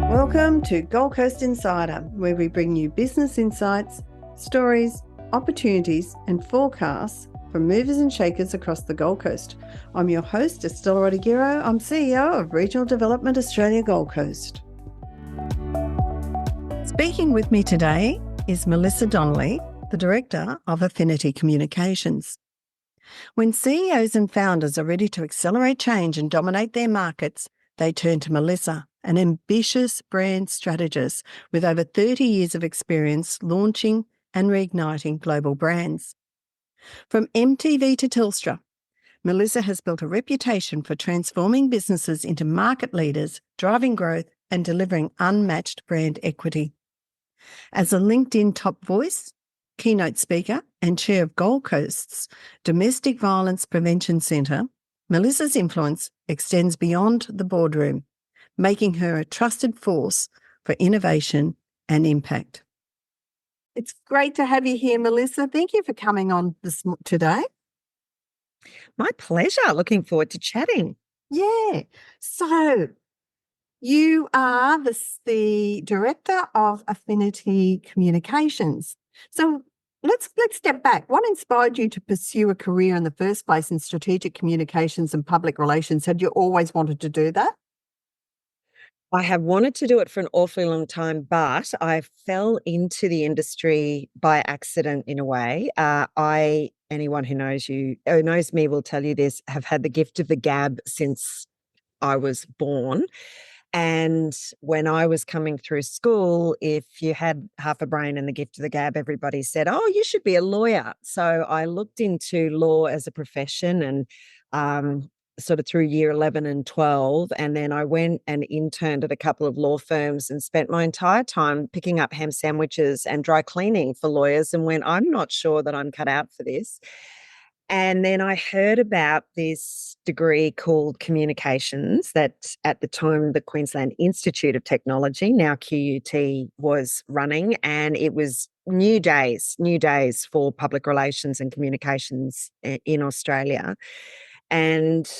Welcome to Gold Coast Insider, where we bring you business insights, stories, opportunities, and forecasts from movers and shakers across the Gold Coast. I'm your host, Estella Rodiguero. I'm CEO of Regional Development Australia Gold Coast. Speaking with me today is Melissa Donnelly, the Director of Affinity Communications. When CEOs and founders are ready to accelerate change and dominate their markets, they turn to Melissa, an ambitious brand strategist with over 30 years of experience launching and reigniting global brands. From MTV to Telstra, Melissa has built a reputation for transforming businesses into market leaders, driving growth, and delivering unmatched brand equity. As a LinkedIn top voice, keynote speaker, and chair of Gold Coast's Domestic Violence Prevention Centre, Melissa's influence extends beyond the boardroom, making her a trusted force for innovation and impact. It's great to have you here, Melissa. Thank you for coming on today. My pleasure. Looking forward to chatting. Yeah. So you are the Director of Affinity Communications. So let's step back. What inspired you to pursue a career in the first place in strategic communications and public relations? Had you always wanted to do that? I have wanted to do it for an awfully long time, but I fell into the industry by accident in a way. Anyone who knows me will tell you this, have had the gift of the gab since I was born. And when I was coming through school, if you had half a brain and the gift of the gab, everybody said, oh, you should be a lawyer. So I looked into law as a profession and sort of through year 11 and 12. And then I went and interned at a couple of law firms and spent my entire time picking up ham sandwiches and dry cleaning for lawyers and went, I'm not sure that I'm cut out for this. And then I heard about this degree called communications that at the time the Queensland Institute of Technology, now QUT, was running. And it was new days for public relations and communications in Australia. And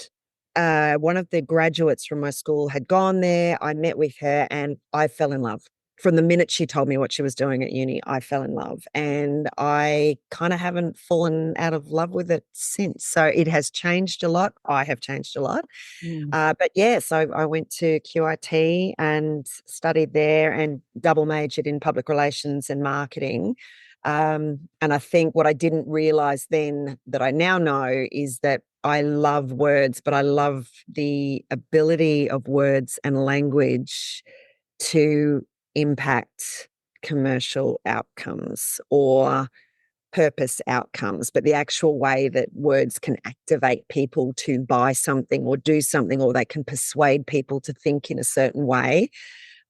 one of the graduates from my school had gone there. I met with her and I fell in love. From the minute she told me what she was doing at uni, I fell in love. And I kind of haven't fallen out of love with it since. So it has changed a lot. I have changed a lot. But yeah, so I went to QIT and studied there and double majored in public relations and marketing. And I think what I didn't realize then that I now know is that I love words, but I love the ability of words and language to impact commercial outcomes or purpose outcomes, but the actual way that words can activate people to buy something or do something, or they can persuade people to think in a certain way.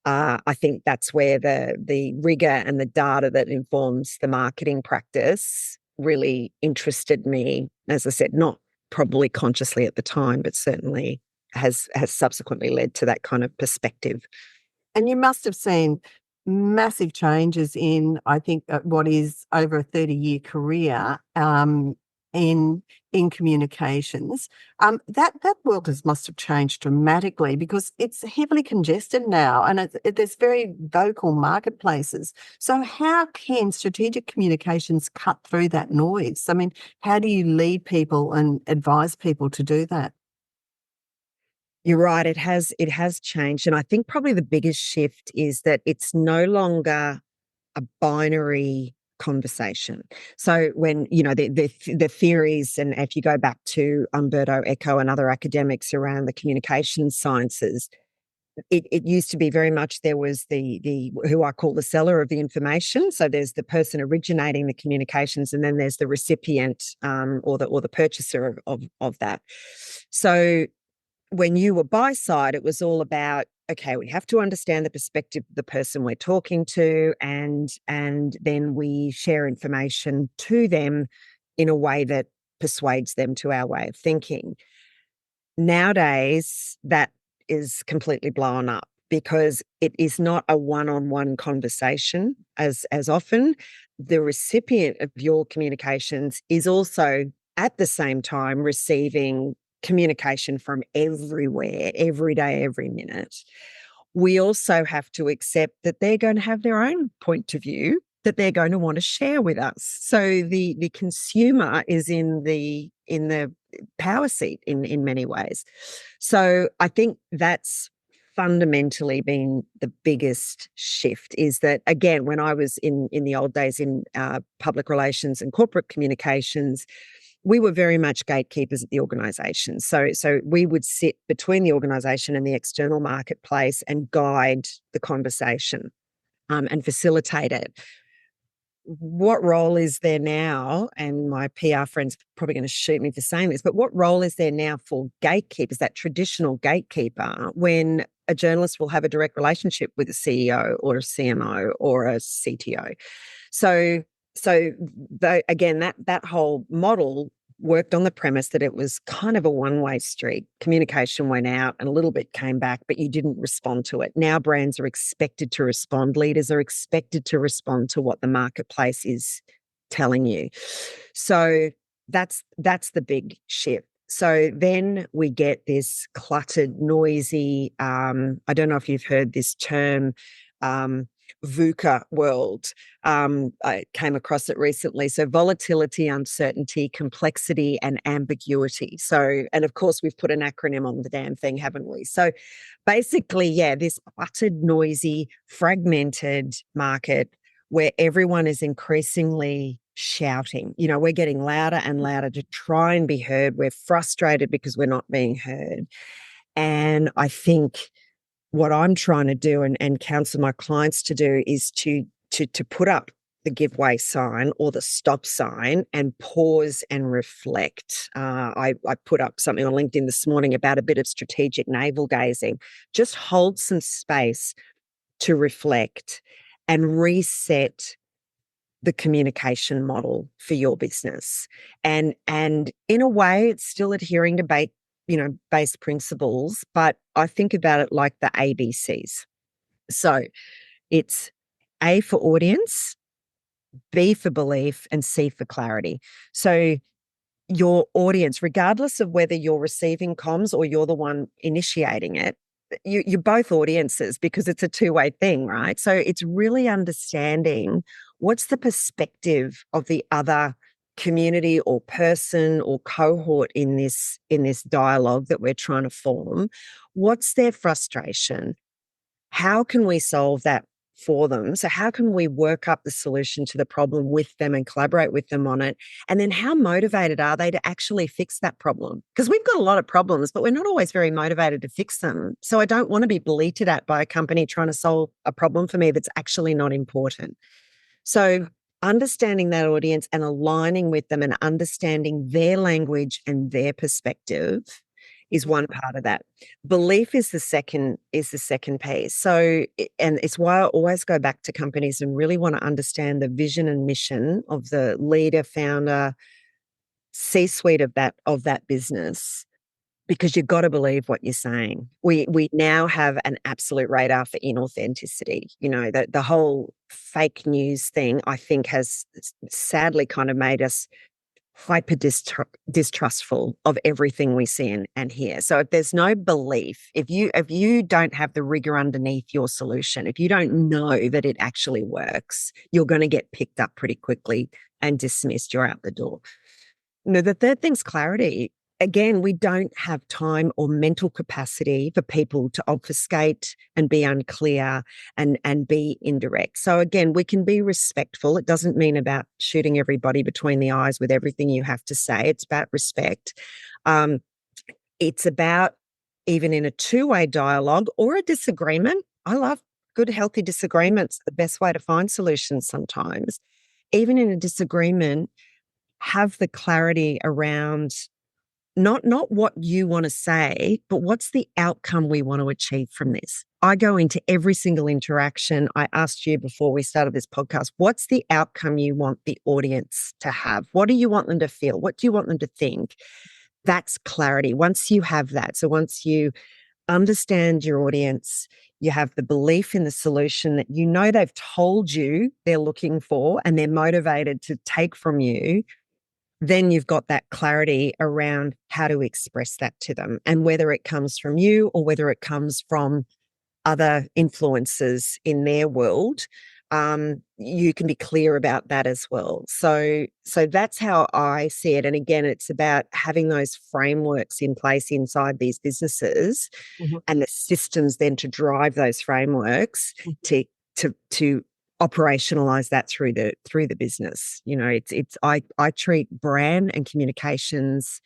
I think that's where the rigor and the data that informs the marketing practice really interested me. As I said, not probably consciously at the time, but certainly has subsequently led to that kind of perspective. And you must have seen massive changes in, I think, what is over a 30-year career in communications. That world must have changed dramatically because it's heavily congested now and there's very vocal marketplaces. So how can strategic communications cut through that noise? I mean, how do you lead people and advise people to do that? You're right. It has changed. And I think probably the biggest shift is that it's no longer a binary conversation. So when, the theories, and if you go back to Umberto Eco and other academics around the communication sciences, it used to be very much there was the who I call the seller of the information. So there's the person originating the communications, and then there's the recipient or the purchaser of that. So when you were buy side, it was all about, okay, we have to understand the perspective of the person we're talking to, and then we share information to them in a way that persuades them to our way of thinking. Nowadays, that is completely blown up because it is not a one-on-one conversation as often. The recipient of your communications is also at the same time receiving communication from everywhere, every day, every minute. We also have to accept that they're going to have their own point of view that they're going to want to share with us. So the consumer is in the power seat in many ways. So I think that's fundamentally been the biggest shift, is that, again, when I was in the old days in public relations and corporate communications, we were very much gatekeepers at the organisation. So we would sit between the organisation and the external marketplace and guide the conversation and facilitate it. What role is there now? And my PR friend's probably going to shoot me for saying this, but what role is there now for gatekeepers, that traditional gatekeeper, when a journalist will have a direct relationship with a CEO or a CMO or a CTO? So again, that whole model worked on the premise that it was kind of a one-way street. Communication went out and a little bit came back, but you didn't respond to it. Now brands are expected to respond. Leaders are expected to respond to what the marketplace is telling you. So that's the big shift. So then we get this cluttered, noisy, I don't know if you've heard this term, VUCA world. I came across it recently. So volatility, uncertainty, complexity, and ambiguity. So, and of course, we've put an acronym on the damn thing, haven't we? So basically, yeah, this cluttered, noisy, fragmented market where everyone is increasingly shouting. You know, we're getting louder and louder to try and be heard. We're frustrated because we're not being heard. And I think what I'm trying to do and counsel my clients to do is to put up the give way sign or the stop sign and pause and reflect. I put up something on LinkedIn this morning about a bit of strategic navel gazing. Just hold some space to reflect and reset the communication model for your business. And in a way, it's still adhering to base principles, but I think about it like the ABCs. So it's A for audience, B for belief, and C for clarity. So your audience, regardless of whether you're receiving comms or you're the one initiating it, you're both audiences because it's a two-way thing, right? So it's really understanding what's the perspective of the other community or person or cohort in this dialogue that we're trying to form. What's their frustration? How can we solve that for them? So how can we work up the solution to the problem with them and collaborate with them on it? And then how motivated are they to actually fix that problem? Because we've got a lot of problems, but we're not always very motivated to fix them. So I don't want to be bleated at by a company trying to solve a problem for me that's actually not important. So understanding that audience and aligning with them and understanding their language and their perspective is one part of that. Belief is the second piece. So, and it's why I always go back to companies and really want to understand the vision and mission of the leader, founder, C-suite of that business, because you've got to believe what you're saying. We now have an absolute radar for inauthenticity. You know, the whole fake news thing, I think, has sadly kind of made us hyper distrustful of everything we see and hear. So if there's no belief, if you don't have the rigor underneath your solution, if you don't know that it actually works, you're going to get picked up pretty quickly and dismissed. You're out the door. No, the third thing's clarity. Again, we don't have time or mental capacity for people to obfuscate and be unclear and be indirect. So again, we can be respectful. It doesn't mean about shooting everybody between the eyes with everything you have to say. It's about respect. It's about, even in a two-way dialogue or a disagreement, I love good, healthy disagreements, the best way to find solutions sometimes. Even in a disagreement, have the clarity around not what you want to say, but what's the outcome we want to achieve from this. I go into every single interaction. I asked you before we started this podcast, what's the outcome you want the audience to have? What do you want them to feel? What do you want them to think? That's clarity. Once you have that, so once you understand your audience, you have the belief in the solution that you know they've told you they're looking for and they're motivated to take from you, then you've got that clarity around how to express that to them, and whether it comes from you or whether it comes from other influences in their world, you can be clear about that as well. So that's how I see it. And again, it's about having those frameworks in place inside these businesses, Mhm. and the systems then to drive those frameworks Mhm. to operationalize that through the business. I treat brand and communications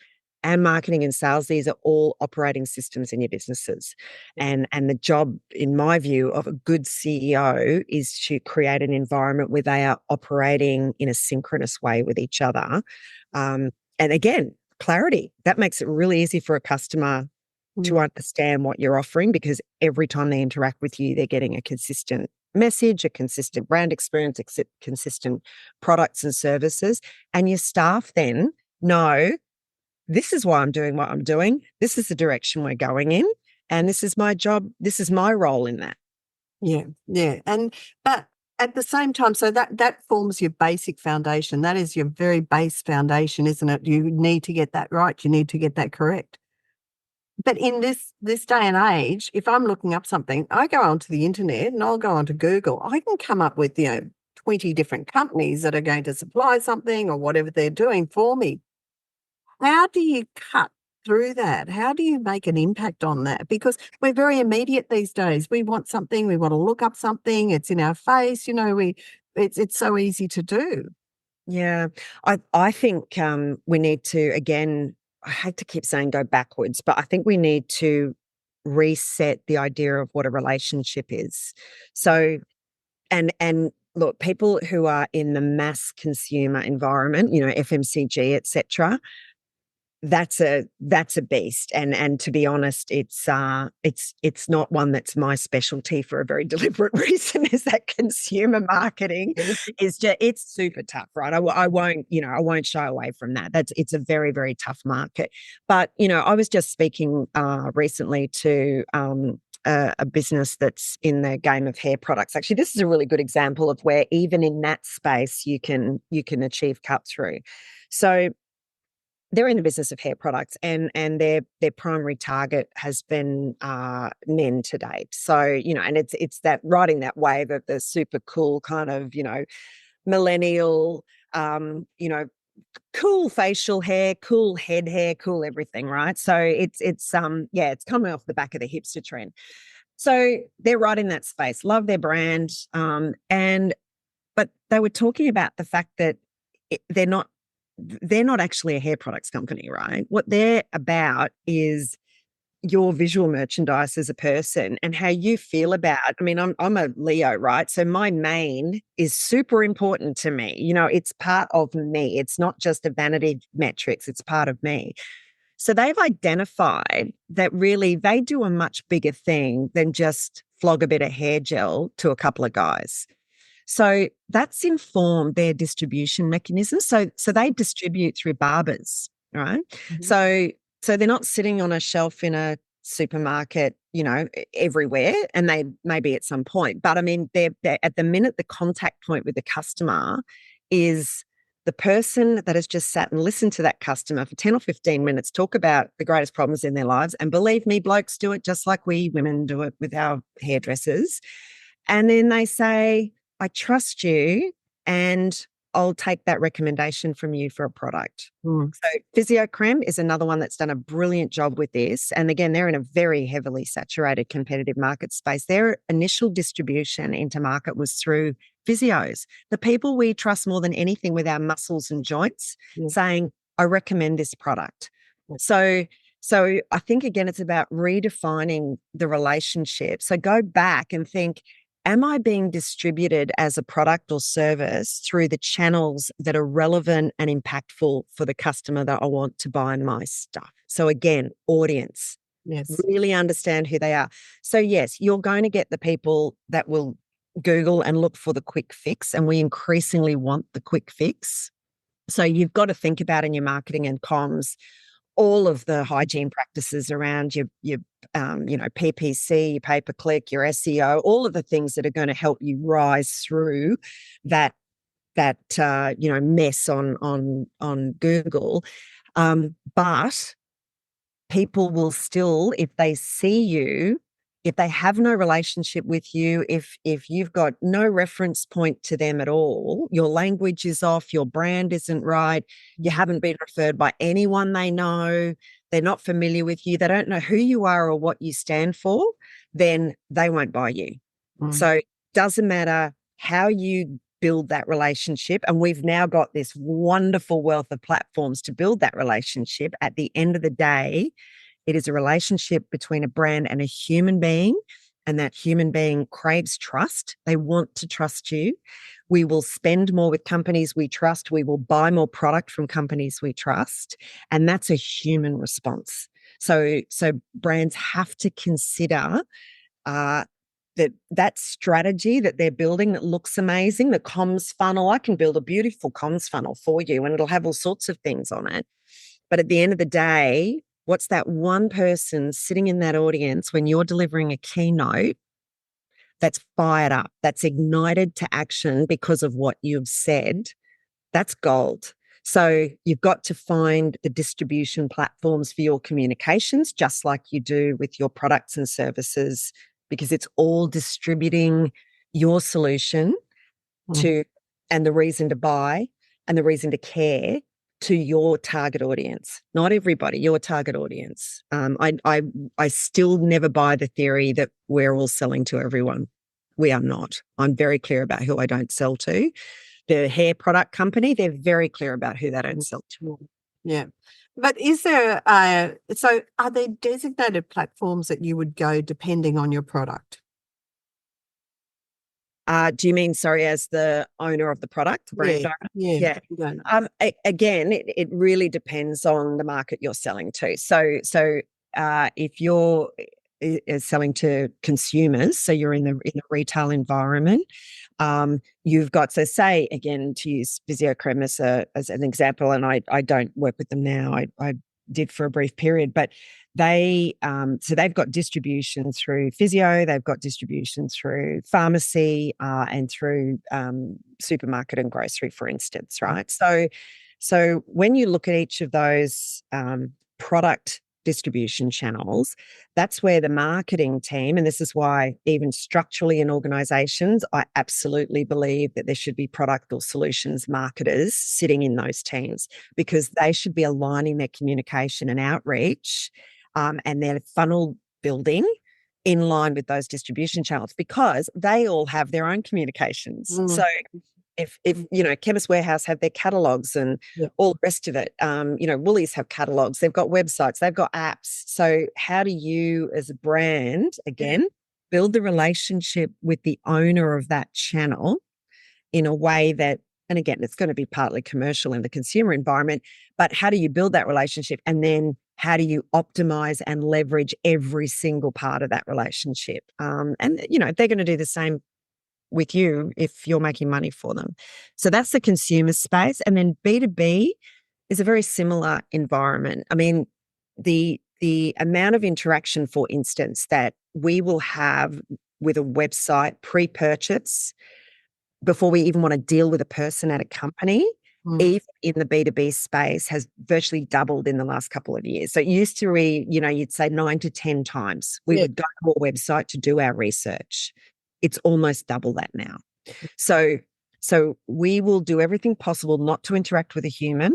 and marketing and sales, these are all operating systems in your businesses. And the job, in my view, of a good CEO is to create an environment where they are operating in a synchronous way with each other. And again, clarity. That makes it really easy for a customer to understand what you're offering, because every time they interact with you, they're getting a consistent message, a consistent brand experience, consistent products and services. And your staff then know, this is why I'm doing what I'm doing. This is the direction we're going in. And this is my job. This is my role in that. Yeah, yeah. But at the same time, so that forms your basic foundation. That is your very base foundation, isn't it? You need to get that right. You need to get that correct. But in this day and age, if I'm looking up something, I go onto the internet and I'll go onto Google. I can come up with, 20 different companies that are going to supply something or whatever they're doing for me. How do you cut through that? How do you make an impact on that? Because we're very immediate these days. We want something, we want to look up something, it's in our face, it's so easy to do. Yeah. I think we need to, again, I hate to keep saying go backwards, but I think we need to reset the idea of what a relationship is. So, and look, people who are in the mass consumer environment, FMCG, etc., that's a beast. And to be honest, it's not one that's my specialty, for a very deliberate reason, is that consumer marketing is just, it's super tough, right? I won't shy away from that. It's a very, very tough market. But I was just speaking recently to a business that's in the game of hair products. Actually, this is a really good example of where even in that space you can achieve cut through. So they're in the business of hair products, and their primary target has been men to date. So, and it's that riding that wave of the super cool kind of, millennial, cool facial hair, cool head hair, cool everything, right? So it's coming off the back of the hipster trend. So they're right in that space, love their brand. But they were talking about the fact that they're not actually a hair products company, right? What they're about is your visual merchandise as a person and how you feel about. I mean, I'm a Leo, right? So my mane is super important to me. It's part of me. It's not just a vanity metrics, it's part of me. So they've identified that really they do a much bigger thing than just flog a bit of hair gel to a couple of guys. So that's informed their distribution mechanism. So they distribute through barbers, right? Mhm. So they're not sitting on a shelf in a supermarket, everywhere, and they maybe at some point. But I mean, they're at the minute the contact point with the customer is the person that has just sat and listened to that customer for 10 or 15 minutes talk about the greatest problems in their lives. And believe me, blokes do it just like we women do it with our hairdressers. And then they say, I trust you and I'll take that recommendation from you for a product. Mm. So Physiocrem is another one that's done a brilliant job with this. And again, they're in a very heavily saturated competitive market space. Their initial distribution into market was through physios, the people we trust more than anything with our muscles and joints, saying, I recommend this product. So I think, again, it's about redefining the relationship. So go back and think, am I being distributed as a product or service through the channels that are relevant and impactful for the customer that I want to buy my stuff? So again, audience, really understand who they are. So yes, you're going to get the people that will Google and look for the quick fix, and we increasingly want the quick fix. So you've got to think about in your marketing and comms all of the hygiene practices around your PPC, your pay-per-click, your SEO, all of the things that are going to help you rise through that mess on Google. But people will still, if they see you, if they have no relationship with you, if you've got no reference point to them at all, your language is off, your brand isn't right, you haven't been referred by anyone they know, they're not familiar with you, they don't know who you are or what you stand for, then they won't buy you. So it doesn't matter how you build that relationship. And we've now got this wonderful wealth of platforms to build that relationship. At the end of the day, it is a relationship between a brand and a human being, and that human being craves trust. They want to trust you. We will spend more with companies we trust. We will buy more product from companies we trust. And that's a human response. So brands have to consider that strategy that they're building that looks amazing, the comms funnel. I can build a beautiful comms funnel for you and it'll have all sorts of things on it. But at the end of the day, what's that one person sitting in that audience when you're delivering a keynote that's fired up, that's ignited to action because of what you've said? That's gold. So you've got to find the distribution platforms for your communications, just like you do with your products and services, because it's all distributing your solution to, and the reason to buy and the reason to care to your target audience. Not everybody, your target audience. I still never buy the theory that we're all selling to everyone. We are not. I'm very clear about who I don't sell to. The hair product company, they're very clear about who they don't sell to. Yeah. But is there, so are there designated platforms that you would go depending on your product? Do you mean, sorry, as the owner of the product, the brand owner? Yeah. Again, it really depends on the market you're selling to. So if you're selling to consumers, so you're in the retail environment, you've got, so say again, to use Physiocrem as an example, and I don't work with them now. I did for a brief period, but they've got distribution through physio, they've got distribution through pharmacy, and through supermarket and grocery, for instance, right? So when you look at each of those product distribution channels, that's where the marketing team, and this is why even structurally in organizations, I absolutely believe that there should be product or solutions marketers sitting in those teams, because they should be aligning their communication and outreach and their funnel building in line with those distribution channels, because they all have their own communications. So if Chemist Warehouse have their catalogs and all the rest of it, Woolies have catalogs, they've got websites, they've got apps. So how do you as a brand, again, build the relationship with the owner of that channel in a way that, and again, it's going to be partly commercial in the consumer environment, but how do you build that relationship? And then how do you optimize and leverage every single part of that relationship? And, they're going to do the same with you if you're making money for them. So that's the consumer space. And then B2B is a very similar environment. I mean, the amount of interaction, for instance, that we will have with a website pre-purchase before we even want to deal with a person at a company, even in the B2B space, has virtually doubled in the last couple of years. So it used to be, you'd say 9 to 10 times we would go to a website to do our research. It's almost double that now. So we will do everything possible not to interact with a human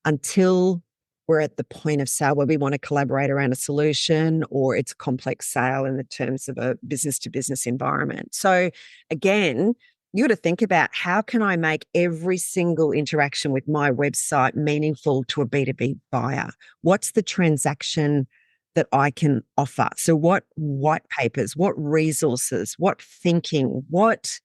until we're at the point of sale where we want to collaborate around a solution, or it's a complex sale in the terms of a business to business environment. So again, you got to think about, how can I make every single interaction with my website meaningful to a B2B buyer? What's the transaction that I can offer? So what white papers, what resources, what thinking, what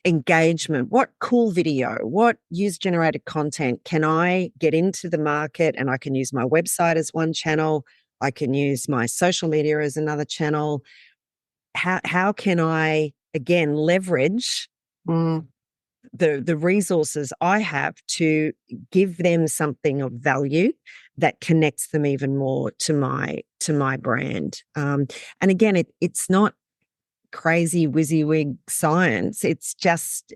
engagement, what cool video, what user-generated content can I get into the market? And I can use my website as one channel. I can use my social media as another channel. How can I, again, leverage the resources I have to give them something of value that connects them even more to my brand? And again, it's not crazy WYSIWYG science. It's just,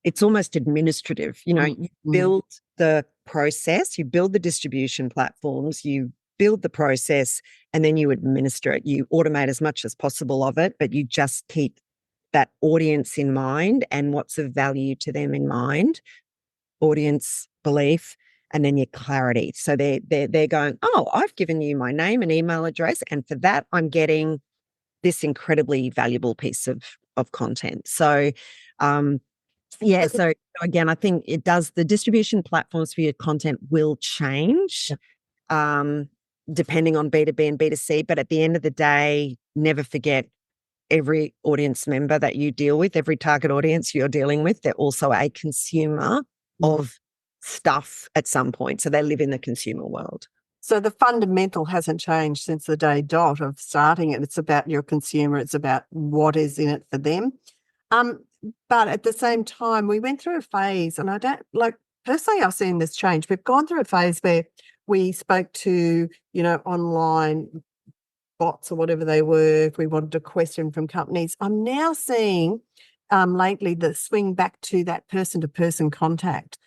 it's almost administrative. You know, you build the process, you build the distribution platforms, you build the process, and then you administer it. You automate as much as possible of it, but you just keep that audience in mind and what's of value to them in mind, audience belief, and then your clarity. So they're going, oh, I've given you my name and email address, and for that I'm getting this incredibly valuable piece of content. So so again, I think it does, the distribution platforms for your content will change depending on B2B and B2C, but at the end of the day, never forget every audience member that you deal with, every target audience you're dealing with, they're also a consumer of stuff at some point. So they live in the consumer world. So the fundamental hasn't changed since the day dot of starting it. It's about your consumer. It's about what is in it for them. But at the same time, we went through a phase, and I don't like, personally, I've seen this change. We've gone through a phase where we spoke to, online bots or whatever they were, if we wanted a question from companies. I'm now seeing lately the swing back to that person-to-person contact.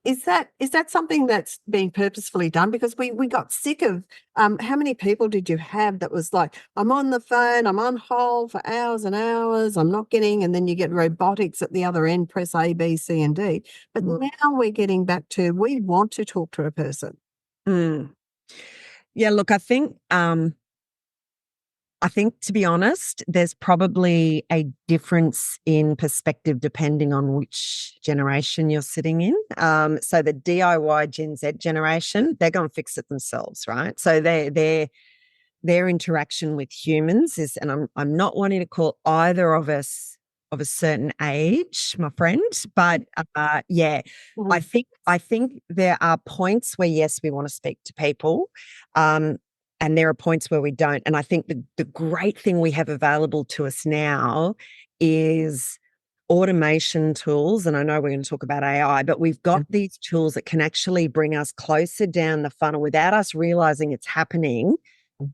Is that something that's been purposefully done? Because we got sick of how many people did you have that was like, I'm on the phone, I'm on hold for hours and hours, I'm not getting, and then you get robotics at the other end, press A, B, C, and D. But now we're getting back to, we want to talk to a person. Yeah, look, I think, to be honest, there's probably a difference in perspective depending on which generation you're sitting in. So the DIY Gen Z generation, they're going to fix it themselves, right? So their interaction with humans is, and I'm not wanting to call either of us of a certain age, my friend, but I think there are points where, yes, we want to speak to people. And there are points where we don't. And I think the great thing we have available to us now is automation tools. And I know we're going to talk about AI, but we've got these tools that can actually bring us closer down the funnel without us realizing it's happening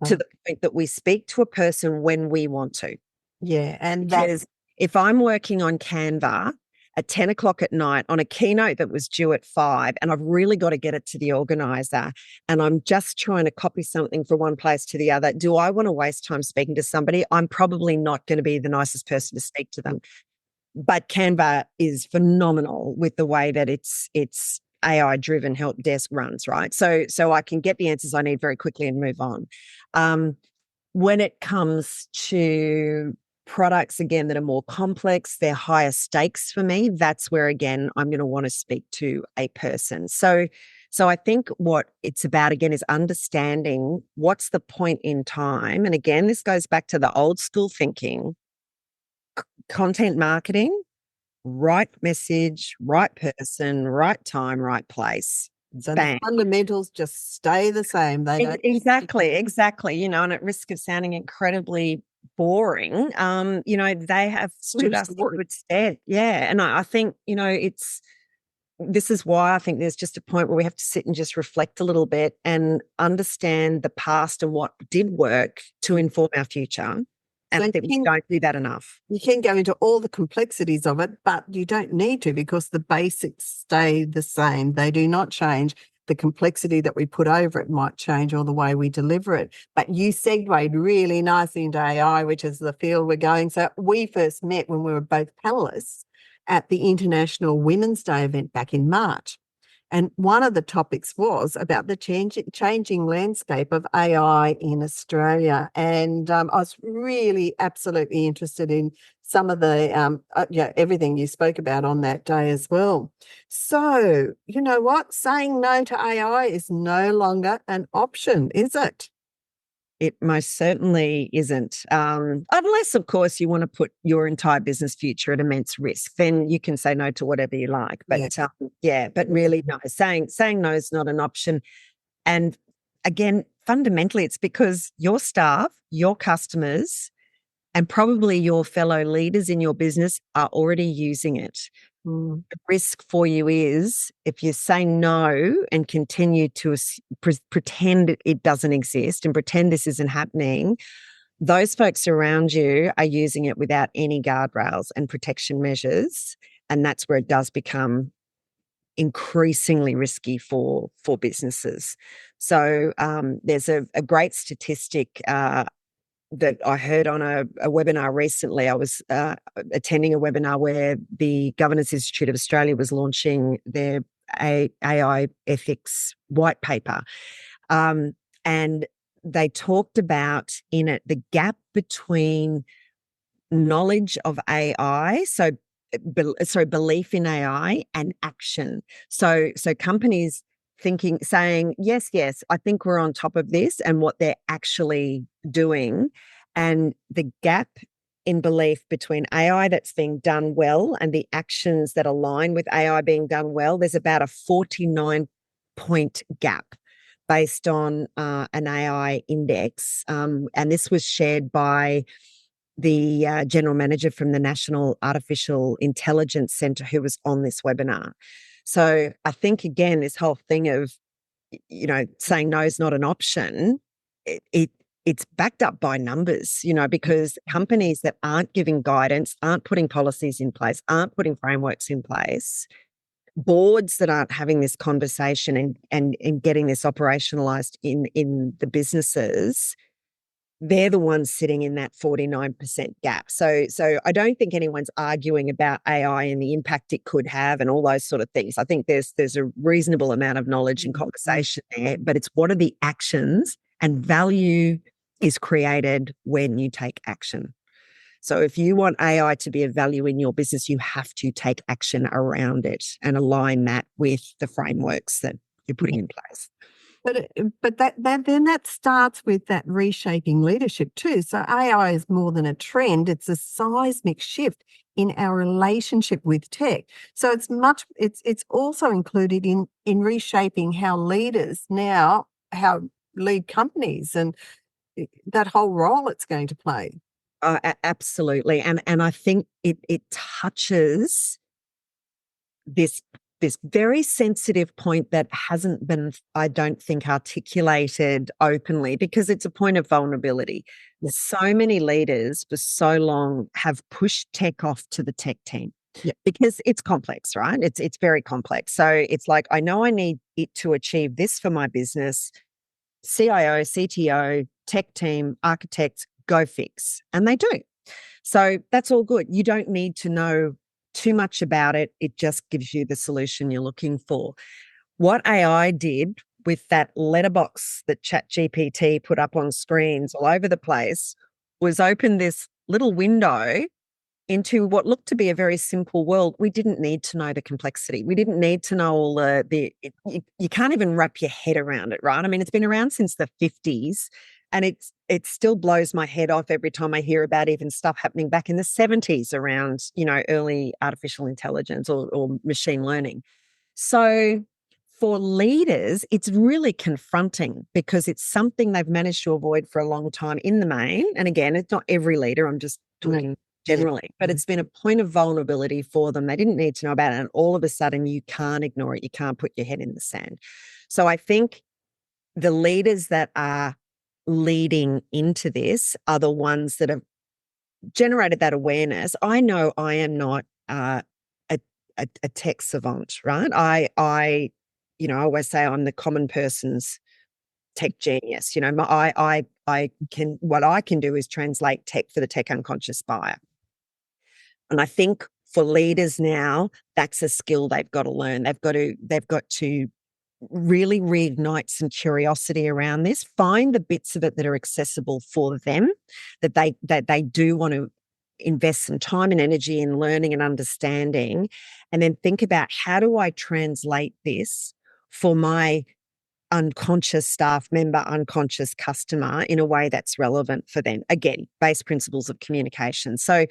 to the point that we speak to a person when we want to. Yeah. And because if I'm working on Canva at 10 o'clock at night on a keynote that was due at 5, and I've really got to get it to the organizer, and I'm just trying to copy something from one place to the other, do I want to waste time speaking to somebody? I'm probably not going to be the nicest person to speak to them. But Canva is phenomenal with the way that it's AI-driven help desk runs, right? So I can get the answers I need very quickly and move on. When it comes to products, again, that are more complex, they're higher stakes for me, that's where, again, I'm going to want to speak to a person. So I think what it's about, again, is understanding what's the point in time. And again, this goes back to the old school thinking, content marketing, right message, right person, right time, right place. So the fundamentals just stay the same. They don't exactly. And at risk of sounding incredibly boring, they have stood us in good stead. Yeah. And I think, this is why I think there's just a point where we have to sit and just reflect a little bit and understand the past and what did work to inform our future. And I think we don't do that enough. You can go into all the complexities of it, but you don't need to, because the basics stay the same. They do not change. The complexity that we put over it might change, or the way we deliver it. But you segued really nicely into AI, which is the field we're going. So we first met when we were both panelists at the International Women's Day event back in March. And one of the topics was about the changing landscape of AI in Australia. And I was really absolutely interested in some of the, everything you spoke about on that day as well. So, you know what? Saying no to AI is no longer an option, is it? It most certainly isn't. Unless, of course, you want to put your entire business future at immense risk, then you can say no to whatever you like. But but really, no, saying no is not an option. And again, fundamentally, it's because your staff, your customers, and probably your fellow leaders in your business are already using it. The risk for you is, if you're saying no and continue to pretend it doesn't exist and pretend this isn't happening, those folks around you are using it without any guardrails and protection measures. And that's where it does become increasingly risky for businesses. So there's a great statistic that I heard on a webinar recently. I was attending a webinar where the Governance Institute of Australia was launching their AI ethics white paper. And they talked about in it the gap between knowledge of AI, belief in AI, and action. So companies saying, yes, I think we're on top of this, and what they're actually doing, and the gap in belief between AI that's being done well and the actions that align with AI being done well, there's about a 49-point gap based on an AI index. And this was shared by the general manager from the National Artificial Intelligence Centre who was on this webinar. So I think, again, this whole thing of, saying no is not an option, it's backed up by numbers, because companies that aren't giving guidance, aren't putting policies in place, aren't putting frameworks in place, boards that aren't having this conversation and getting this operationalized in the businesses, they're the ones sitting in that 49% gap. So I don't think anyone's arguing about AI and the impact it could have and all those sort of things. I think there's a reasonable amount of knowledge and conversation there, but it's what are the actions, and value is created when you take action. So if you want AI to be of value in your business, you have to take action around it and align that with the frameworks that you're putting in place. But that starts with that reshaping leadership too. So AI is more than a trend; it's a seismic shift in our relationship with tech. So it's also included in reshaping how leaders now how lead companies and that whole role it's going to play. Absolutely, and I think it touches this very sensitive point that hasn't been, I don't think, articulated openly, because it's a point of vulnerability. So many leaders for so long have pushed tech off to the tech team. Because it's complex, right? It's very complex. So it's like, I know I need it to achieve this for my business. CIO, CTO, tech team, architects, go fix. And they do. So that's all good. You don't need to know too much about it. It just gives you the solution you're looking for. What AI did with that letterbox that ChatGPT put up on screens all over the place was open this little window into what looked to be a very simple world. We didn't need to know the complexity. We didn't need to know all you can't even wrap your head around it, right? I mean, it's been around since the 50s. And it still blows my head off every time I hear about even stuff happening back in the 70s around, early artificial intelligence or machine learning. So for leaders, it's really confronting because it's something they've managed to avoid for a long time in the main. And again, it's not every leader, I'm just talking generally, but it's been a point of vulnerability for them. They didn't need to know about it. And all of a sudden, you can't ignore it. You can't put your head in the sand. So I think the leaders that are leading into this are the ones that have generated that awareness. I know I am not a tech savant, right? I always say I'm the common person's tech genius. What I can do is translate tech for the tech unconscious buyer. And I think for leaders now, that's a skill they've got to learn. They've got to really reignite some curiosity around this, find the bits of it that are accessible for them, that they do want to invest some time and energy in learning and understanding, and then think about, how do I translate this for my unconscious staff member, unconscious customer in a way that's relevant for them? Again, base principles of communication. So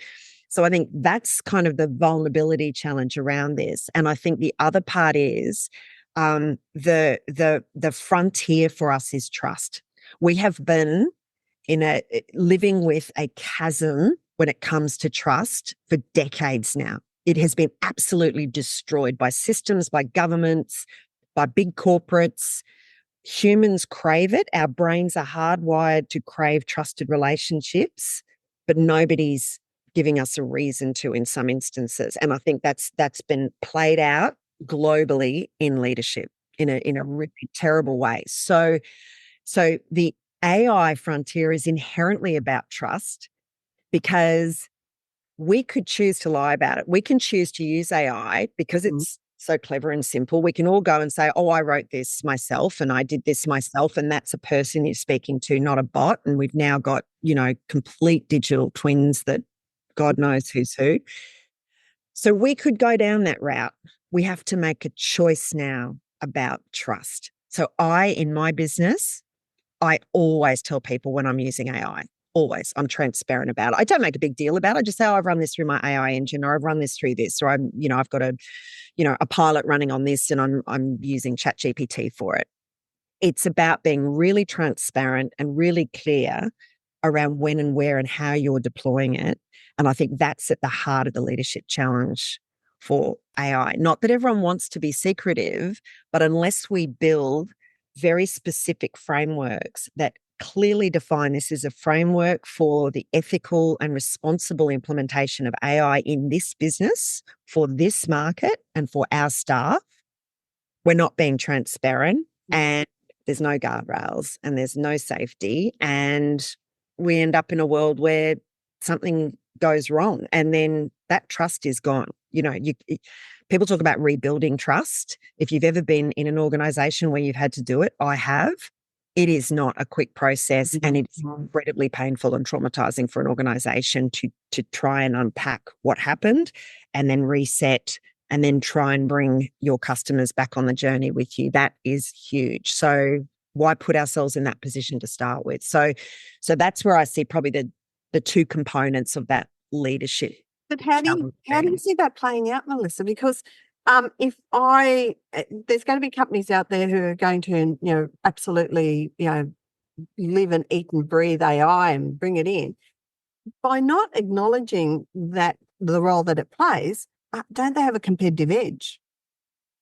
I think that's kind of the vulnerability challenge around this. And I think the other part is the frontier for us is trust. We have been living with a chasm when it comes to trust for decades now. It has been absolutely destroyed by systems, by governments, by big corporates. Humans crave it. Our brains are hardwired to crave trusted relationships, but nobody's giving us a reason to in some instances. And I think that's been played out globally in leadership in a really terrible way. So the AI frontier is inherently about trust, because we could choose to lie about it. We can choose to use AI because it's so clever and simple. We can all go and say, oh, I wrote this myself and I did this myself. And that's a person you're speaking to, not a bot. And we've now got, complete digital twins that God knows who's who. So we could go down that route. We have to make a choice now about trust. So in my business, I always tell people when I'm using AI, always, I'm transparent about it. I don't make a big deal about it. I just say, oh, I've run this through my AI engine, or I've run this through this, or I've got a pilot running on this and I'm using ChatGPT for it. It's about being really transparent and really clear around when and where and how you're deploying it. And I think that's at the heart of the leadership challenge for AI. Not that everyone wants to be secretive, but unless we build very specific frameworks that clearly define this as a framework for the ethical and responsible implementation of AI in this business, for this market, and for our staff, we're not being transparent, and there's no guardrails and there's no safety, and we end up in a world where something goes wrong and then that trust is gone. People talk about rebuilding trust. If you've ever been in an organization where you've had to do it, I have. It is not a quick process, and it's incredibly painful and traumatizing for an organization to try and unpack what happened and then reset and then try and bring your customers back on the journey with you. That is huge. So why put ourselves in that position to start with? So that's where I see probably the two components of that leadership. But how do you see that playing out, Melissa? Because there's going to be companies out there who are going to, absolutely, live and eat and breathe AI and bring it in. By not acknowledging that the role that it plays, don't they have a competitive edge?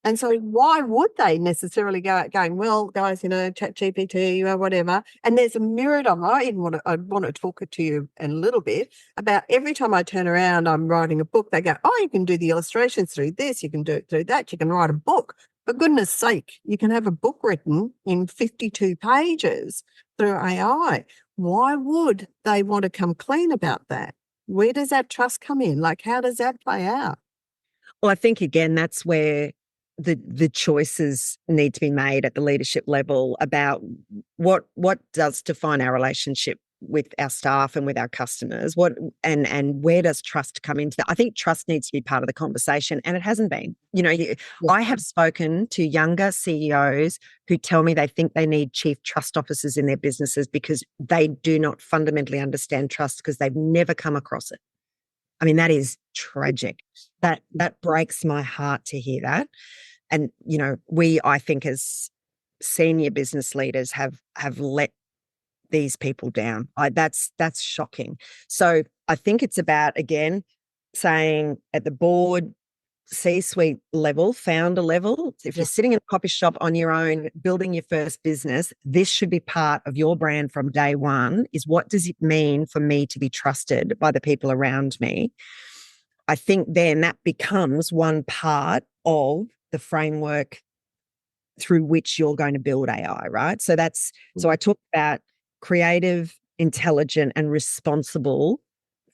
And so why would they necessarily go out going, well, guys, ChatGPT or whatever, and there's a myriad of them. I want to talk to you in a little bit about every time I turn around, I'm writing a book, they go, oh, you can do the illustrations through this, you can do it through that, you can write a book. For goodness sake, you can have a book written in 52 pages through AI. Why would they want to come clean about that? Where does that trust come in? Like, how does that play out? Well, I think, again, that's where the choices need to be made at the leadership level about what does define our relationship with our staff and with our customers, and where does trust come into that? I think trust needs to be part of the conversation, and it hasn't been. I have spoken to younger CEOs who tell me they think they need chief trust officers in their businesses because they do not fundamentally understand trust because they've never come across it. I mean, that is tragic. That breaks my heart to hear that. And, I think as senior business leaders have let these people down. That's shocking. So I think it's about, again, saying at the board, C-suite level, founder level, if you're sitting in a coffee shop on your own, building your first business, this should be part of your brand from day one, is what does it mean for me to be trusted by the people around me? I think then that becomes one part of the framework through which you're going to build AI, right? So I talk about creative, intelligent, and responsible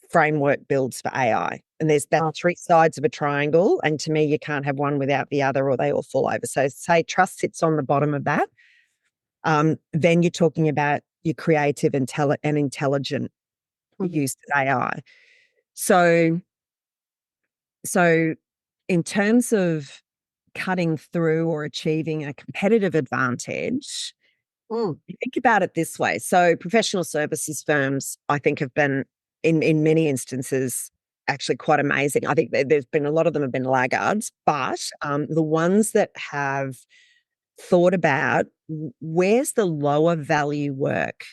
framework builds for AI. And there's that three sides of a triangle. And to me, you can't have one without the other or they all fall over. So say trust sits on the bottom of that. Then you're talking about your creative and intelligent use of AI. So in terms of cutting through or achieving a competitive advantage, think about it this way. So professional services firms, I think, have been, in many instances, actually quite amazing. I think there's been a lot of them have been laggards, but the ones that have thought about where's the lower value work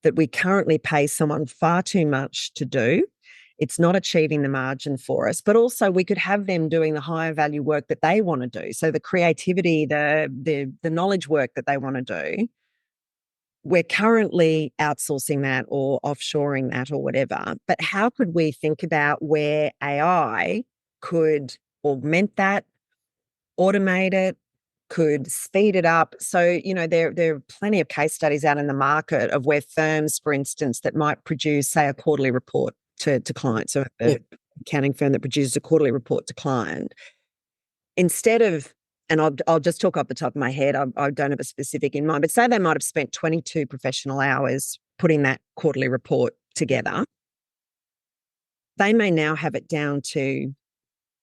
that we currently pay someone far too much to do. It's not achieving the margin for us, but also we could have them doing the higher value work that they want to do. So the creativity, the knowledge work that they want to do, we're currently outsourcing that or offshoring that or whatever. But how could we think about where AI could augment that, automate it, could speed it up? So, there are plenty of case studies out in the market of where firms, for instance, that might produce, say, a quarterly report to clients, or an accounting firm that produces a quarterly report to client, instead of, and I'll just talk off the top of my head, I don't have a specific in mind, but say they might have spent 22 professional hours putting that quarterly report together. They may now have it down to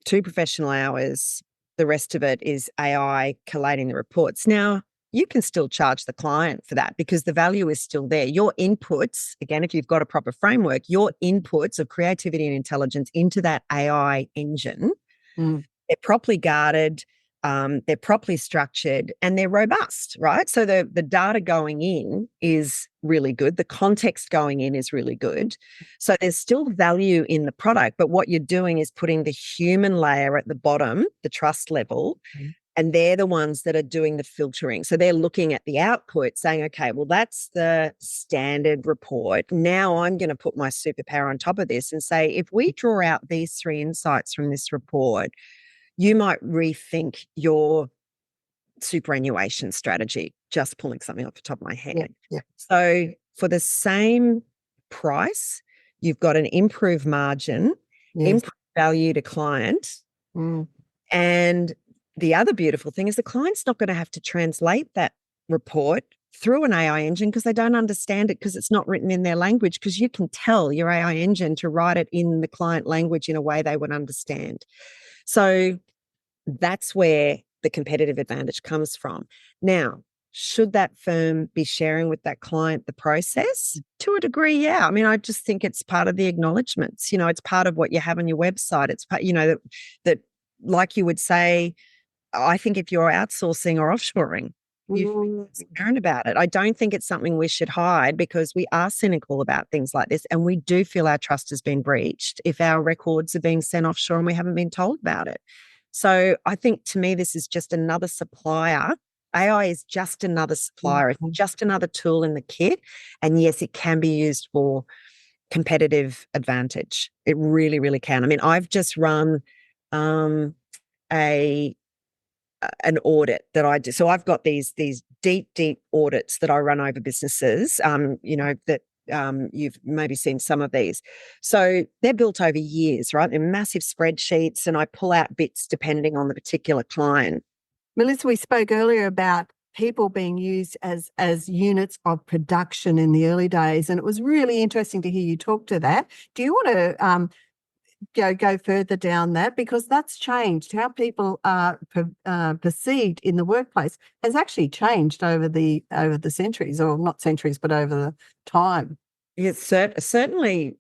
2 professional hours. The rest of it is AI collating the reports. Now, you can still charge the client for that because the value is still there. Your inputs, again, if you've got a proper framework, your inputs of creativity and intelligence into that AI engine, they're properly guarded, they're properly structured, and they're robust, right? So the data going in is really good. The context going in is really good. So there's still value in the product, but what you're doing is putting the human layer at the bottom, the trust level, and they're the ones that are doing the filtering. So they're looking at the output saying, okay, well, that's the standard report. Now I'm going to put my superpower on top of this and say, if we draw out these 3 insights from this report, you might rethink your superannuation strategy, just pulling something off the top of my head. Yeah. So for the same price, you've got an improved margin, improved value to client. And the other beautiful thing is the client's not going to have to translate that report through an AI engine because they don't understand it because it's not written in their language, because you can tell your AI engine to write it in the client language in a way they would understand. So that's where the competitive advantage comes from. Now, should that firm be sharing with that client the process? To a degree, yeah. I mean, I just think it's part of the acknowledgements. It's part of what you have on your website. It's part, that like you would say, I think if you're outsourcing or offshoring, you learn about it. I don't think it's something we should hide because we are cynical about things like this, and we do feel our trust has been breached if our records are being sent offshore and we haven't been told about it. So I think, to me, this is just another supplier. AI is just another supplier. It's just another tool in the kit. And yes, it can be used for competitive advantage. It really, really can. I mean, I've just run an audit that I do. So I've got these deep audits that I run over businesses, that you've maybe seen some of these. So they're built over years, right? They're massive spreadsheets, and I pull out bits depending on the particular client. Melissa, we spoke earlier about people being used as units of production in the early days, and it was really interesting to hear you talk to that. Do you want to go further down that, because that's changed? How people are perceived in the workplace has actually changed over the centuries, or not centuries, but over the time. Yes, certainly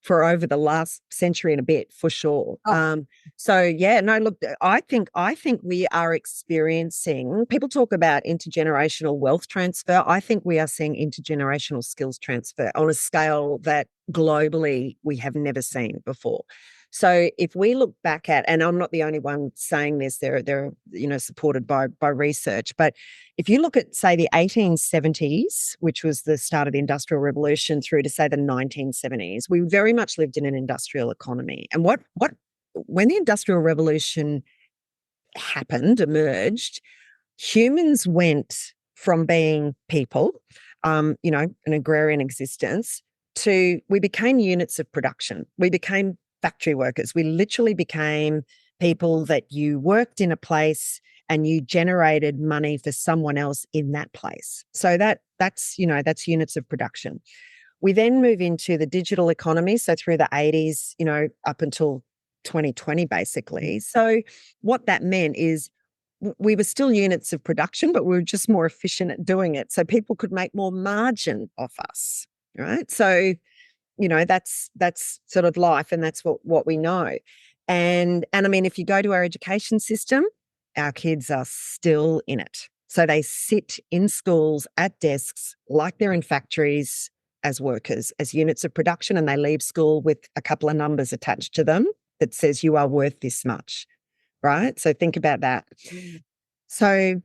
for over the last century and a bit, for sure. So yeah, no, look, I think we are experiencing, people talk about intergenerational wealth transfer. I think we are seeing intergenerational skills transfer on a scale that globally we have never seen before. So if we look back at, and I'm not the only one saying this, they're supported by research, but if you look at, say, the 1870s, which was the start of the Industrial Revolution, through to, say, the 1970s, we very much lived in an industrial economy. And when the Industrial Revolution happened, emerged, humans went from being people, an agrarian existence, to we became units of production. We became factory workers. We literally became people that you worked in a place and you generated money for someone else in that place. So that's units of production. We then move into the digital economy. So through the 80s, up until 2020, basically. So what that meant is we were still units of production, but we were just more efficient at doing it. So people could make more margin off us, right? So that's sort of life, and that's what we know. And I mean, if you go to our education system, our kids are still in it. So they sit in schools at desks like they're in factories as workers, as units of production, and they leave school with a couple of numbers attached to them that says you are worth this much, right? So think about that. So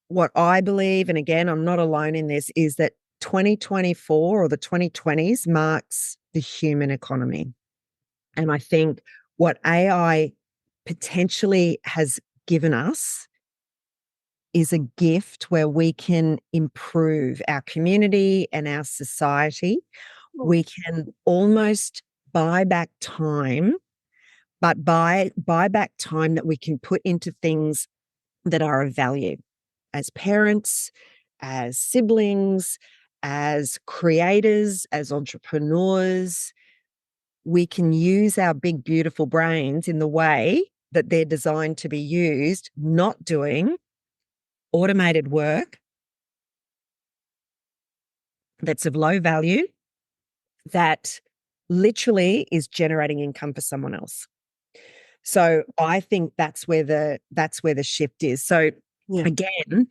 what I believe, and again, I'm not alone in this, is that 2024 or the 2020s marks the human economy. And I think what AI potentially has given us is a gift where we can improve our community and our society. We can almost buy back time, but buy back time that we can put into things that are of value as parents, as siblings, as creators, as entrepreneurs. We can use our big, beautiful brains in the way that they're designed to be used, not doing automated work that's of low value, that literally is generating income for someone else. So I think that's where the shift is. So again,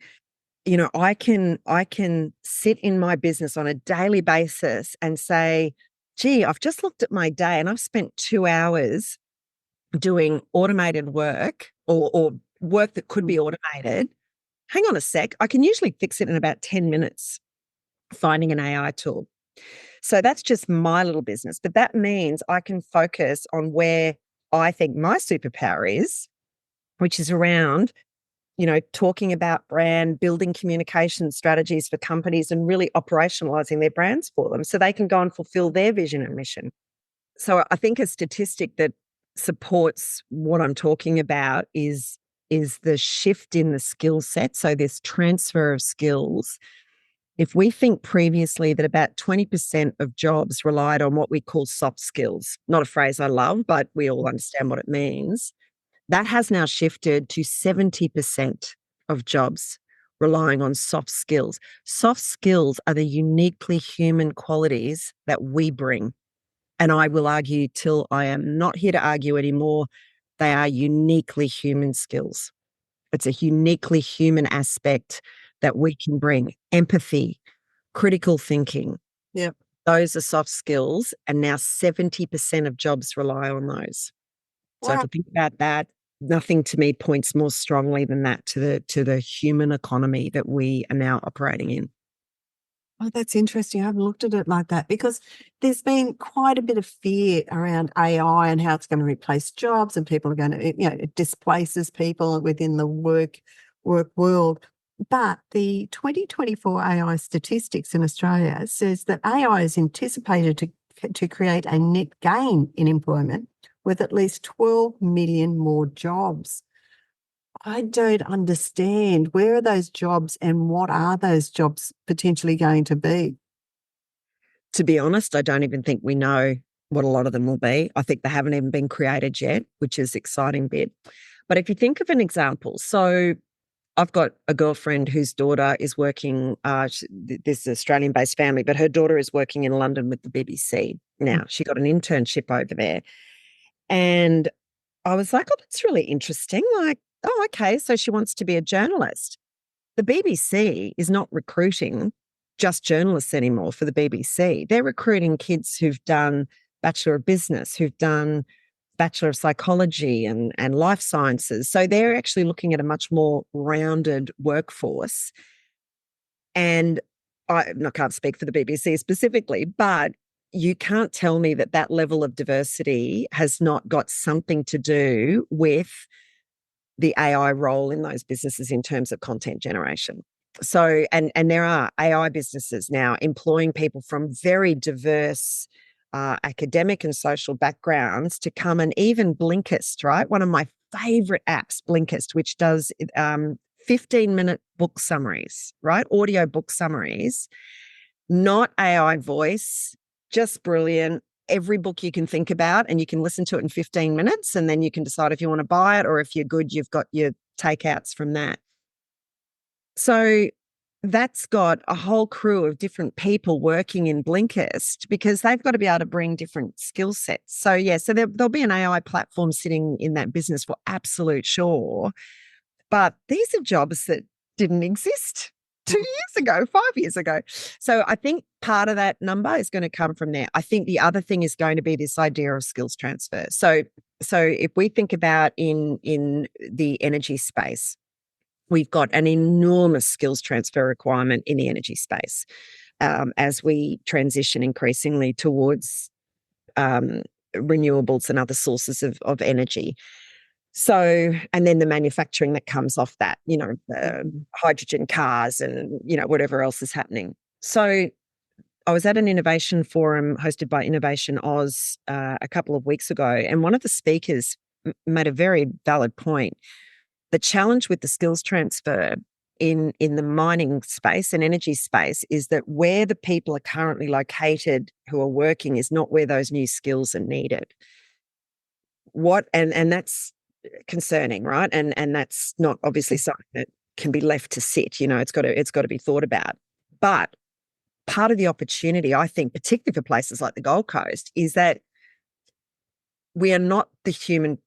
I can sit in my business on a daily basis and say, gee, I've just looked at my day and I've spent 2 hours doing automated work or work that could be automated. Hang on a sec. I can usually fix it in about 10 minutes, finding an AI tool. So that's just my little business. But that means I can focus on where I think my superpower is, which is around, talking about brand, building communication strategies for companies and really operationalizing their brands for them so they can go and fulfill their vision and mission. So I think a statistic that supports what I'm talking about is the shift in the skill set. So this transfer of skills. If we think previously that about 20% of jobs relied on what we call soft skills, not a phrase I love, but we all understand what it means, that has now shifted to 70% of jobs relying on soft skills. Soft skills are the uniquely human qualities that we bring. And I will argue till I am not here to argue anymore, they are uniquely human skills. It's a uniquely human aspect that we can bring. Empathy, critical thinking. Yep. Those are soft skills. And now 70% of jobs rely on those. So if you think about that, nothing to me points more strongly than that to the human economy that we are now operating in. Oh, that's interesting. I haven't looked at it like that because there's been quite a bit of fear around AI and how it's going to replace jobs and people are going to, it displaces people within the work world. But the 2024 AI statistics in Australia says that AI is anticipated to create a net gain in employment with at least 12 million more jobs. I don't understand. Where are those jobs and what are those jobs potentially going to be? To be honest, I don't even think we know what a lot of them will be. I think they haven't even been created yet, which is exciting bit. But if you think of an example, so I've got a girlfriend whose daughter is working, this is an Australian-based family, but her daughter is working in London with the BBC now. She got an internship over there. And I was like, oh, that's really interesting. Like, oh, okay, so she wants to be a journalist. The BBC is not recruiting just journalists anymore for the BBC. They're recruiting kids who've done Bachelor of Business, who've done Bachelor of Psychology and Life Sciences. So they're actually looking at a much more rounded workforce. And I can't speak for the BBC specifically, but you can't tell me that that level of diversity has not got something to do with the AI role in those businesses in terms of content generation. So, and there are AI businesses now employing people from very diverse academic and social backgrounds to come, and even Blinkist, right? One of my favorite apps, Blinkist, which does 15-minute book summaries, right? Audio book summaries, not AI voice, just brilliant. Every book you can think about, and you can listen to it in 15 minutes, and then you can decide if you want to buy it, or if you're good, you've got your takeouts from that. So that's got a whole crew of different people working in Blinkist because they've got to be able to bring different skill sets. So, yeah, so there'll be an AI platform sitting in that business for absolute sure. But these are jobs that didn't exist 2 years ago, 5 years ago. So I think part of that number is going to come from there. I think the other thing is going to be this idea of skills transfer. So if we think about in the energy space, we've got an enormous skills transfer requirement in the energy space as we transition increasingly towards renewables and other sources of energy. So, and then the manufacturing that comes off that, hydrogen cars and, whatever else is happening. So I was at an innovation forum hosted by Innovation Oz a couple of weeks ago, and one of the speakers made a very valid point. The challenge with the skills transfer in the mining space and energy space is that where the people are currently located who are working is not where those new skills are needed. And that's concerning, right? And that's not obviously something that can be left to sit. It's got to be thought about. But part of the opportunity, I think, particularly for places like the Gold Coast, is that we are not the human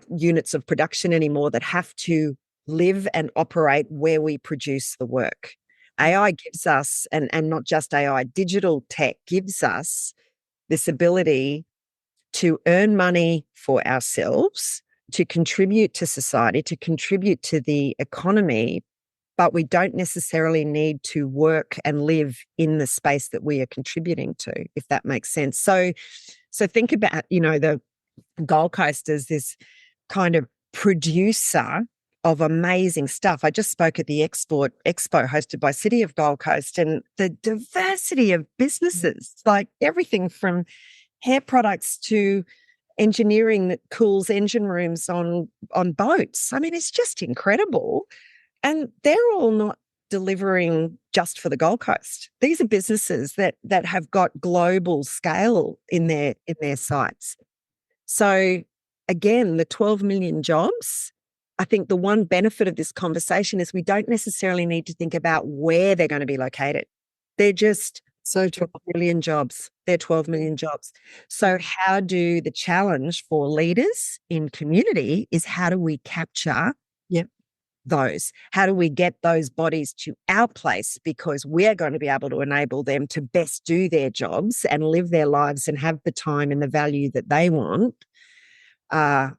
units of production anymore that have to live and operate where we produce the work. AI gives us, and not just AI, digital tech gives us this ability to earn money for ourselves, to contribute to society, to contribute to the economy, but we don't necessarily need to work and live in the space that we are contributing to, if that makes sense. So think about, the Gold Coast as this kind of producer of amazing stuff. I just spoke at the Export Expo hosted by City of Gold Coast, and the diversity of businesses, like everything from hair products to engineering that cools engine rooms on boats. I mean, it's just incredible. And they're all not delivering just for the Gold Coast. These are businesses that have got global scale in their sites. So again, the 12 million jobs, I think the one benefit of this conversation is we don't necessarily need to think about where they're going to be located. They're just 12 million jobs. They're 12 million jobs. So how do the challenge for leaders in community is how do we capture those? How do we get those bodies to our place? Because we're going to be able to enable them to best do their jobs and live their lives and have the time and the value that they want, and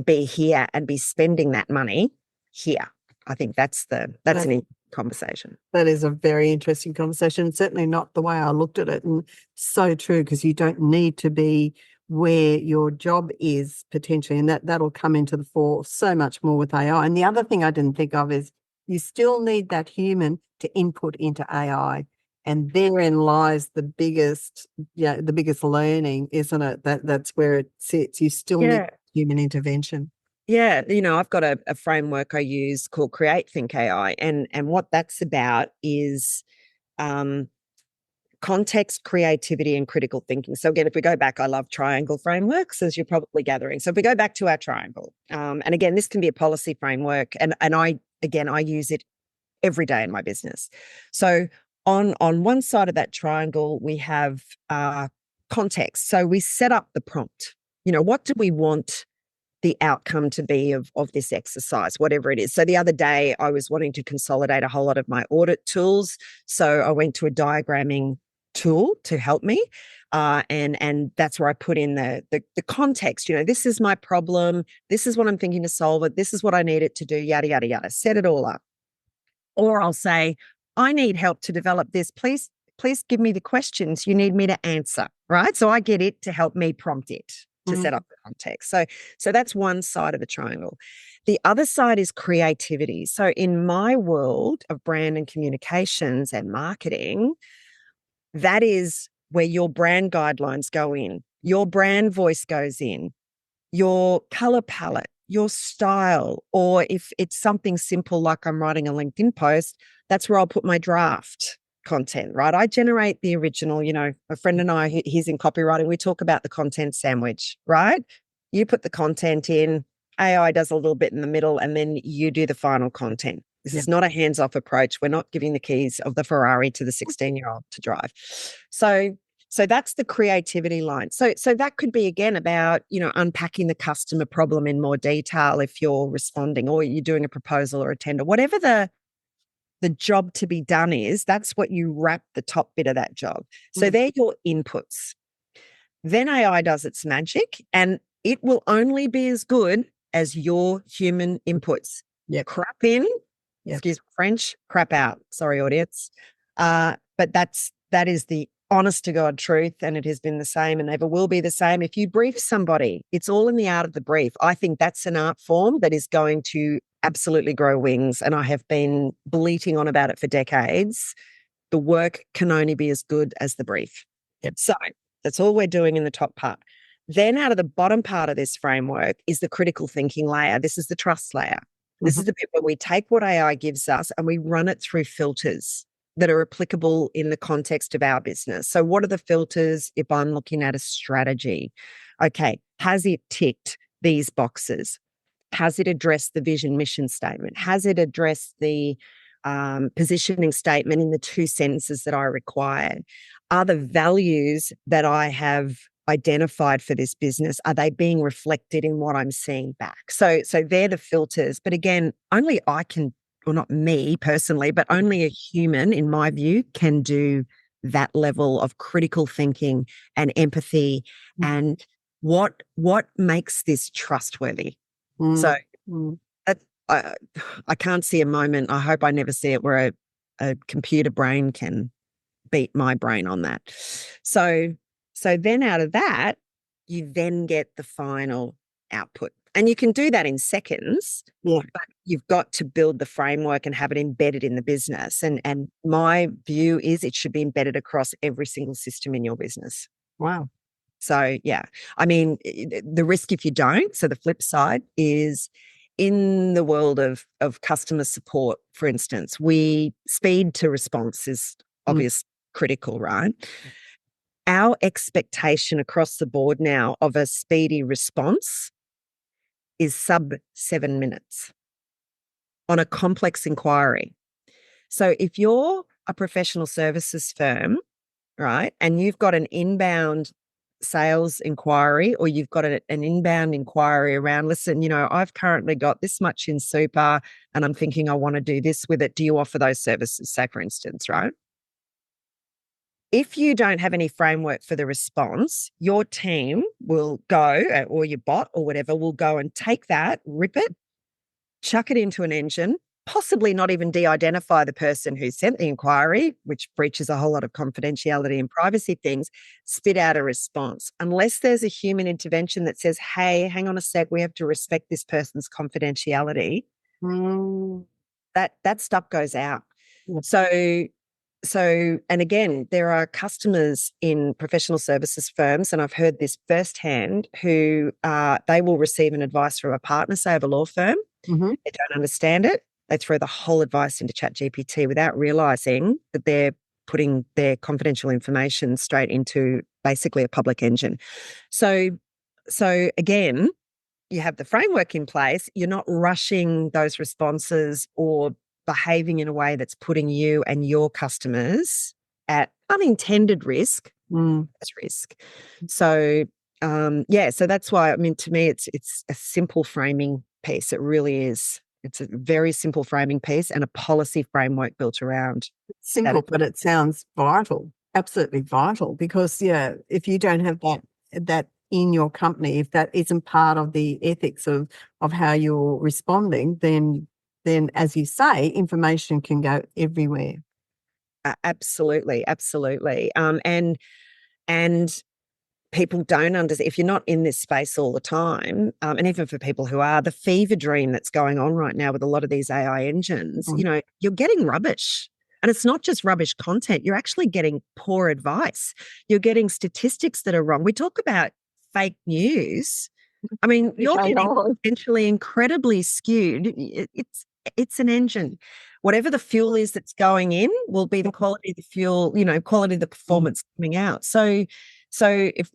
be here and be spending that money here. I think that's an interesting conversation. That is a very interesting conversation. Certainly not the way I looked at it, and so true, because you don't need to be where your job is potentially, and that'll come into the fore so much more with AI. And the other thing I didn't think of is you still need that human to input into AI, and therein lies the biggest learning, isn't it? That's where it sits. You still need human intervention. Yeah, I've got a framework I use called Create Think AI, and what that's about is context, creativity, and critical thinking. So again, if we go back, I love triangle frameworks, as you're probably gathering. So if we go back to our triangle, and again, this can be a policy framework, and I use it every day in my business. So on one side of that triangle, we have context. So we set up the prompt. What do we want the outcome to be of this exercise, whatever it is. So the other day I was wanting to consolidate a whole lot of my audit tools. So I went to a diagramming tool to help me. And that's where I put in the context. This is my problem. This is what I'm thinking to solve it. This is what I need it to do, yada, yada, yada. Set it all up. Or I'll say, I need help to develop this. Please give me the questions you need me to answer, right? So I get it to help me prompt it to set up the context. So that's one side of the triangle. The other side is creativity. So in my world of brand and communications and marketing, that is where your brand guidelines go in, your brand voice goes in, your color palette, your style, or if it's something simple like I'm writing a LinkedIn post, that's where I'll put my draft content, right? I generate the original, a friend and I, he's in copywriting, we talk about the content sandwich, right? You put the content in, AI does a little bit in the middle, and then you do the final content. This is not a hands-off approach. We're not giving the keys of the Ferrari to the 16-year-old to drive. So that's the creativity line. So that could be, again, about, unpacking the customer problem in more detail if you're responding or you're doing a proposal or a tender, whatever the job to be done is, that's what you wrap the top bit of that job. So they're your inputs. Then AI does its magic, and it will only be as good as your human inputs. crap in, Yep. excuse my French, crap out. Sorry, audience. But that is the honest to God truth, and it has been the same and never will be the same. If you brief somebody, it's all in the art of the brief. I think that's an art form that is going to absolutely grow wings, and I have been bleating on about it for decades. The work can only be as good as the brief. Yep. So that's all we're doing in the top part. Then out of the bottom part of this framework is the critical thinking layer. This is the trust layer. This is the bit where we take what AI gives us and we run it through filters that are applicable in the context of our business. So what are the filters if I'm looking at a strategy? Okay, has it ticked these boxes? Has it addressed the vision mission statement? Has it addressed the positioning statement in the 2 sentences that I required? Are the values that I have identified for this business, are they being reflected in what I'm seeing back? So they're the filters. But again, only I can, well, not me personally, but only a human, in my view, can do that level of critical thinking and empathy and what makes this trustworthy. So that, I can't see a moment, I hope I never see it, where a computer brain can beat my brain on that. So then out of that, you then get the final output. And you can do that in seconds, but you've got to build the framework and have it embedded in the business. And my view is it should be embedded across every single system in your business. Wow. So, yeah, I mean, the risk if you don't, so the flip side is in the world of customer support, for instance, speed to response is obviously critical, right? Our expectation across the board now of a speedy response is sub 7 minutes on a complex inquiry. So if you're a professional services firm, right, and you've got an inbound sales inquiry, or you've got an inbound inquiry around, listen, I've currently got this much in super and I'm thinking I want to do this with it. Do you offer those services? Say, for instance, right? If you don't have any framework for the response, your team will go, or your bot or whatever, will go and take that, rip it, chuck it into an engine, possibly not even de-identify the person who sent the inquiry, which breaches a whole lot of confidentiality and privacy things, spit out a response. Unless there's a human intervention that says, hey, hang on a sec, we have to respect this person's confidentiality, that stuff goes out. So, and again, there are customers in professional services firms, and I've heard this firsthand, who they will receive an advice from a partner, say of a law firm. They don't understand it. They throw the whole advice into ChatGPT without realizing that they're putting their confidential information straight into basically a public engine. So again, you have the framework in place. You're not rushing those responses or behaving in a way that's putting you and your customers at unintended risk. That's risk. So, so that's why, I mean, to me, it's a simple framing piece. It really is. It's a very simple framing piece and a policy framework built around. Simple, but it sounds vital, absolutely vital, because, if you don't have that in your company, if that isn't part of the ethics of how you're responding, then as you say, information can go everywhere. Absolutely. And people don't understand, if you're not in this space all the time, and even for people who are, the fever dream that's going on right now with a lot of these AI engines, you're getting rubbish. And it's not just rubbish content. You're actually getting poor advice. You're getting statistics that are wrong. We talk about fake news. I mean, you're getting potentially incredibly skewed. It's an engine. Whatever the fuel is that's going in will be the quality of the fuel, quality of the performance coming out. So if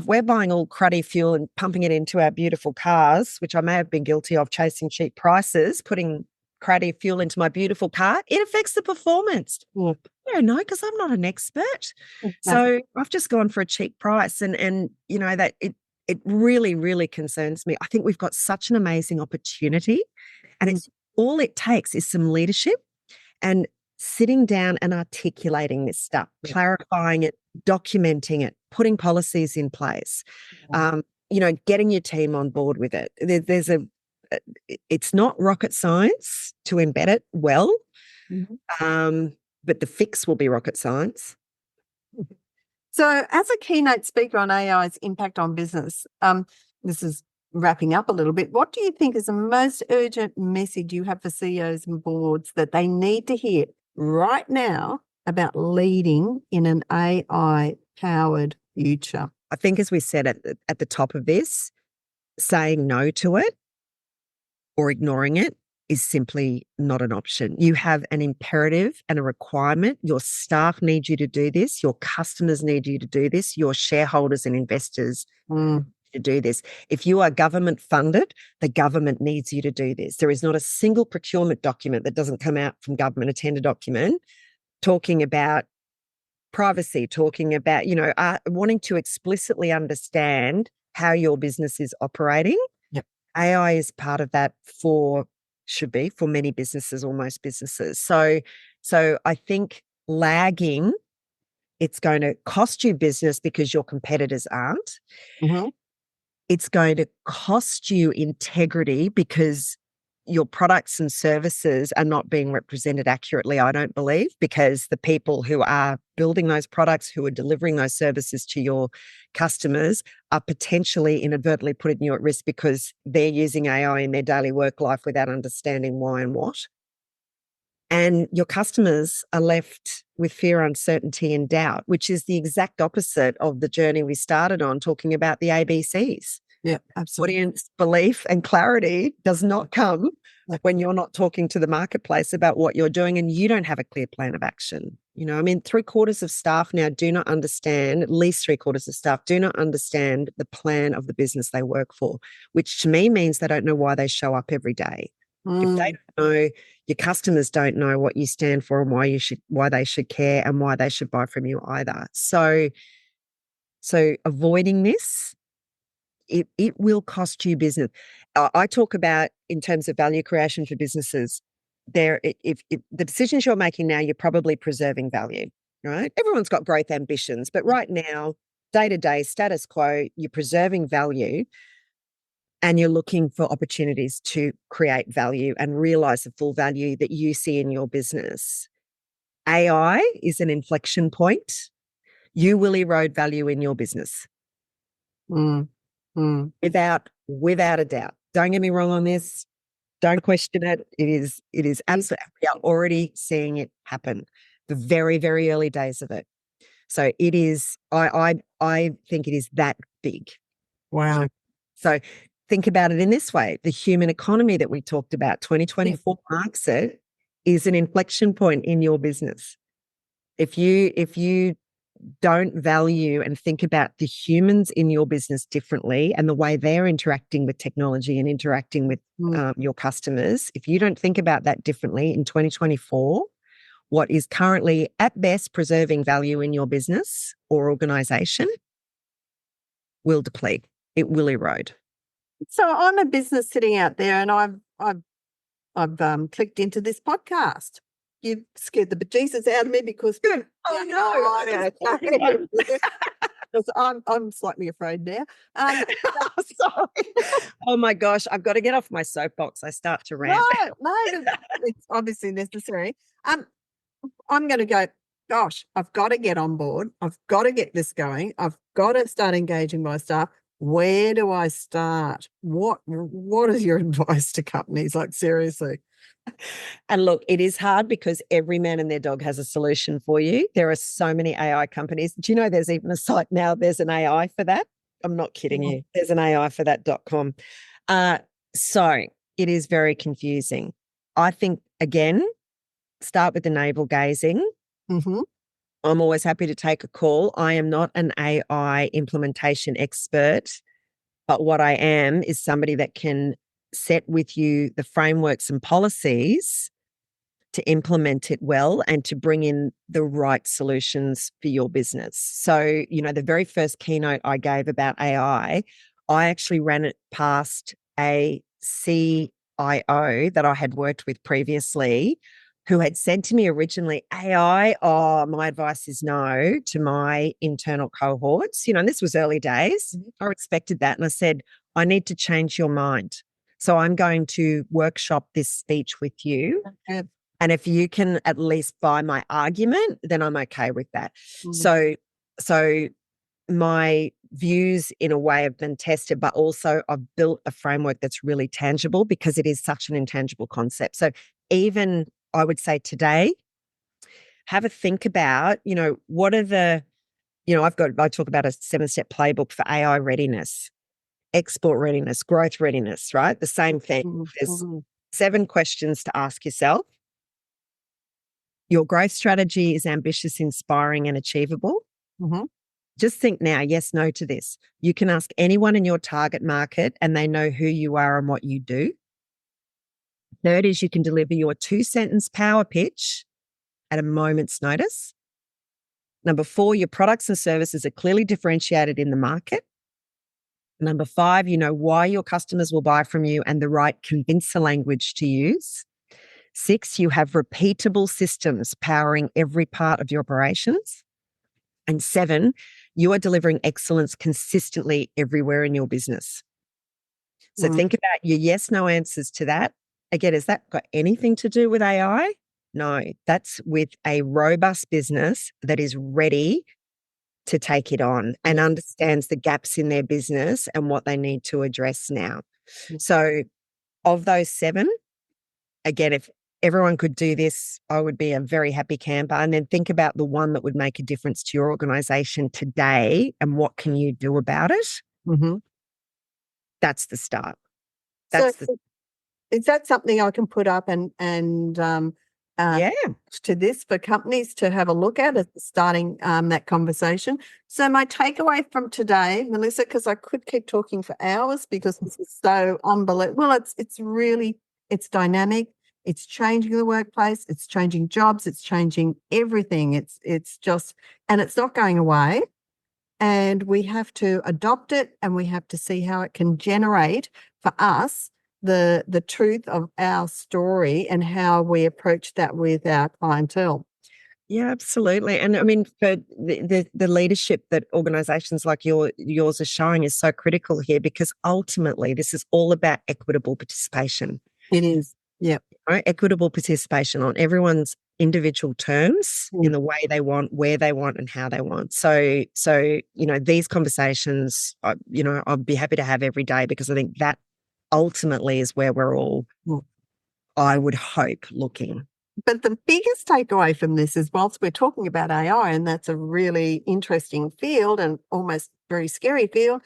we're buying all cruddy fuel and pumping it into our beautiful cars, which I may have been guilty of, chasing cheap prices, putting cruddy fuel into my beautiful car, it affects the performance. I don't know, because I'm not an expert. So I've just gone for a cheap price, and that it really, really concerns me. I think we've got such an amazing opportunity, and it's all it takes is some leadership and sitting down and articulating this stuff, clarifying it, documenting it, putting policies in place, getting your team on board with it. There's it's not rocket science to embed it well, but the fix will be rocket science. So, as a keynote speaker on AI's impact on business, this is wrapping up a little bit. What do you think is the most urgent message you have for CEOs and boards that they need to hear right now about leading in an AI-powered future? I think, as we said at the top of this, saying no to it or ignoring it is simply not an option. You have an imperative and a requirement. Your staff need you to do this. Your customers need you to do this. Your shareholders and investors to do this. If you are government funded, the government needs you to do this. There is not a single procurement document that doesn't come out from government, a tender document, talking about privacy, talking about, wanting to explicitly understand how your business is operating. Yep. AI is part of that should be for many businesses or most businesses. So I think lagging, it's going to cost you business because your competitors aren't. It's going to cost you integrity because your products and services are not being represented accurately, I don't believe, because the people who are building those products, who are delivering those services to your customers, are potentially inadvertently putting you at risk because they're using AI in their daily work life without understanding why and what. And your customers are left with fear, uncertainty, and doubt, which is the exact opposite of the journey we started on, talking about the ABCs. Yeah, absolutely. Audience belief and clarity does not come when you're not talking to the marketplace about what you're doing and you don't have a clear plan of action. 3/4 of staff now do not understand, at least 3/4 of staff do not understand the plan of the business they work for, which to me means they don't know why they show up every day. If they don't know, your customers don't know what you stand for and why they should care and why they should buy from you either. So avoiding this, it will cost you business. I talk about, in terms of value creation for businesses, if the decisions you're making now, you're probably preserving value, right? Everyone's got growth ambitions, but right now, day-to-day status quo, you're preserving value and you're looking for opportunities to create value and realize the full value that you see in your business. AI is an inflection point. You will erode value in your business. Without a doubt. Don't get me wrong on this. Don't question it. It is absolutely, we are already seeing it happen. The very, very early days of it. So it is, I think it is that big. Wow. So think about it in this way. The human economy that we talked about, 2024 marks it, is an inflection point in your business. If you don't value and think about the humans in your business differently and the way they're interacting with technology and interacting with your customers, if you don't think about that differently in 2024, what is currently at best preserving value in your business or organization will deplete. It will erode. So I'm a business sitting out there and I've clicked into this podcast. You've scared the bejesus out of me because I'm slightly afraid now. Sorry. Oh my gosh, I've got to get off my soapbox. I start to rant. No, it's obviously necessary. I'm going to go, gosh, I've got to get on board. I've got to get this going. I've got to start engaging my staff. Where do I start? What is your advice to companies? Like, seriously. And look, it is hard because every man and their dog has a solution for you. There are so many AI companies. Do you know there's even a site now, there's an AI for that? I'm not kidding you. There's an AI for that.com. So it is very confusing. I think, again, start with the navel gazing. I'm always happy to take a call. I am not an AI implementation expert, but what I am is somebody that can set with you the frameworks and policies to implement it well and to bring in the right solutions for your business. So, the very first keynote I gave about AI, I actually ran it past a CIO that I had worked with previously, who had said to me originally, AI, my advice is no to my internal cohorts. And this was early days. I expected that. And I said, I need to change your mind. So I'm going to workshop this speech with you. Okay. And if you can at least buy my argument, then I'm okay with that. Mm. So my views in a way have been tested, but also I've built a framework that's really tangible because it is such an intangible concept. So even I would say today, have a think about, what are I talk about a 7-step playbook for AI readiness, export readiness, growth readiness, right? The same thing. There's Mm-hmm. 7 questions to ask yourself. Your growth strategy is ambitious, inspiring, and achievable. Mm-hmm. Just think now, yes, no to this. You can ask anyone in your target market and they know who you are and what you do. Third is you can deliver your 2-sentence power pitch at a moment's notice. Number 4, your products and services are clearly differentiated in the market. Number 5, you know why your customers will buy from you and the right convincer language to use. 6, you have repeatable systems powering every part of your operations. And 7, you are delivering excellence consistently everywhere in your business. So think about your yes, no answers to that. Again, has that got anything to do with AI? No, that's with a robust business that is ready to take it on and understands the gaps in their business and what they need to address now. So of those 7, again, if everyone could do this, I would be a very happy camper. And then think about the one that would make a difference to your organization today and what can you do about it? Mm-hmm. That's the start. So is that something I can put up and Yeah. to this for companies to have a look at starting that conversation? So my takeaway from today, Melissa, because I could keep talking for hours because this is so unbelievable. Well, it's dynamic. It's changing the workplace. It's changing jobs. It's changing everything. It's just, and it's not going away. And we have to adopt it and we have to see how it can generate for us the truth of our story and how we approach that with our clientele. Yeah, absolutely. And I mean, for the leadership that organizations like yours are showing is so critical here because ultimately this is all about equitable participation. It is. Yep. Right? Equitable participation on everyone's individual terms in the way they want, where they want, and how they want. So these conversations, I'd be happy to have every day because I think that ultimately is where we're all, I would hope, looking. But the biggest takeaway from this is whilst we're talking about AI, and that's a really interesting field and almost very scary field,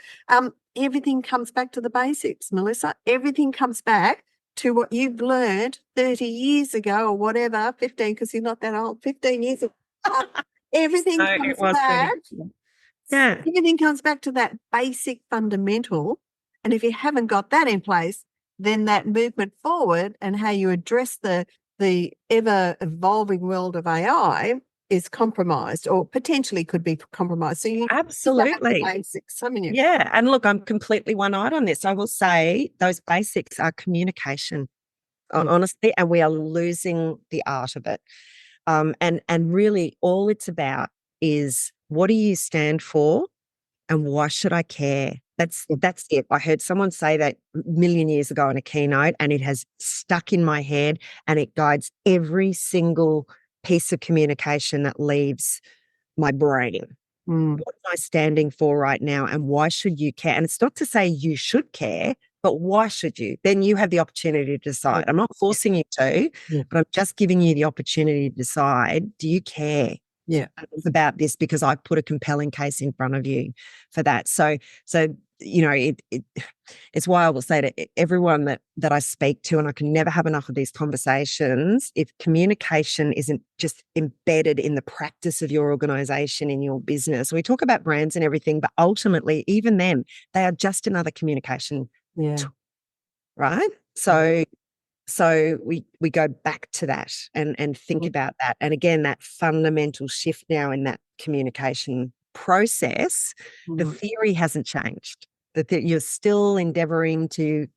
everything comes back to the basics, Melissa. Everything comes back to what you've learned 30 years ago or whatever, 15, because you're not that old, 15 years ago. Everything comes back. Yeah. Everything comes back to that basic fundamental. And if you haven't got that in place, then that movement forward and how you address the ever evolving world of AI is compromised or potentially could be compromised. So you absolutely have the basics, haven't you? Yeah. And look, I'm completely one-eyed on this. I will say those basics are communication, honestly, and we are losing the art of it. And really all it's about is what do you stand for and why should I care? That's it. I heard someone say that a million years ago in a keynote and it has stuck in my head and it guides every single piece of communication that leaves my brain. What am I standing for right now and why should you care? And it's not to say you should care, but why should you? Then you have the opportunity to decide. I'm not forcing you to, but I'm just giving you the opportunity to decide, do you care? Yeah. About this because I put a compelling case in front of you for that. So it's why I will say to everyone that I speak to, and I can never have enough of these conversations, if communication isn't just embedded in the practice of your organization, in your business, we talk about brands and everything, but ultimately, even them, they are just another communication tool, right? So we go back to that and think about that. And again, that fundamental shift now in that communication process, the theory hasn't changed. That you're still endeavoring to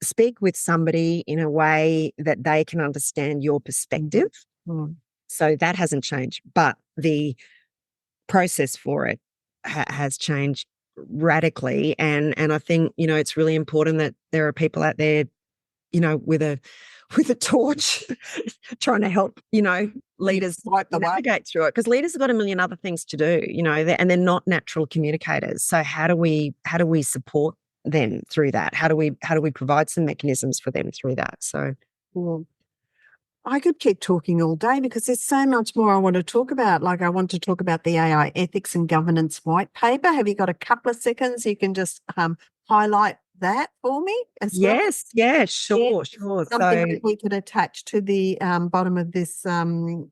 speak with somebody in a way that they can understand your perspective. So that hasn't changed, but the process for it has changed radically. And I think, it's really important that there are people out there, with a torch trying to help, leaders navigate through it, because leaders have got a million other things to do, and they're not natural communicators. So how do we support them through that? How do we provide some mechanisms for them through that? So I could keep talking all day because there's so much more I want to talk about. Like, I want to talk about the AI ethics and governance white paper. Have you got a couple of seconds? You can just highlight that for me as well. Yes, yeah, sure. Something that we could attach to the bottom of this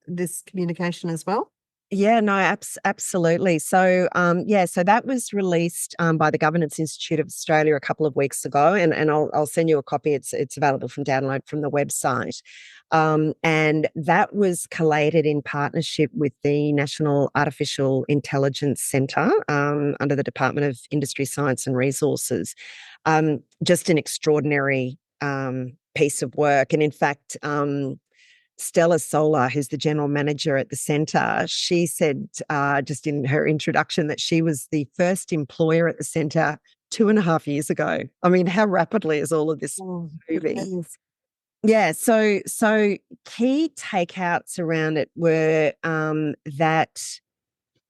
this communication as well. Yeah, no, absolutely. So, so that was released by the Governance Institute of Australia a couple of weeks ago, and I'll send you a copy. It's available from download from the website, and that was collated in partnership with the National Artificial Intelligence Centre under the Department of Industry, Science and Resources. Just an extraordinary piece of work, and in fact, Stella Solar, who's the general manager at the centre, she said just in her introduction that she was the first employer at the centre 2.5 years ago. I mean, how rapidly is all of this moving? Yeah, so key takeouts around it were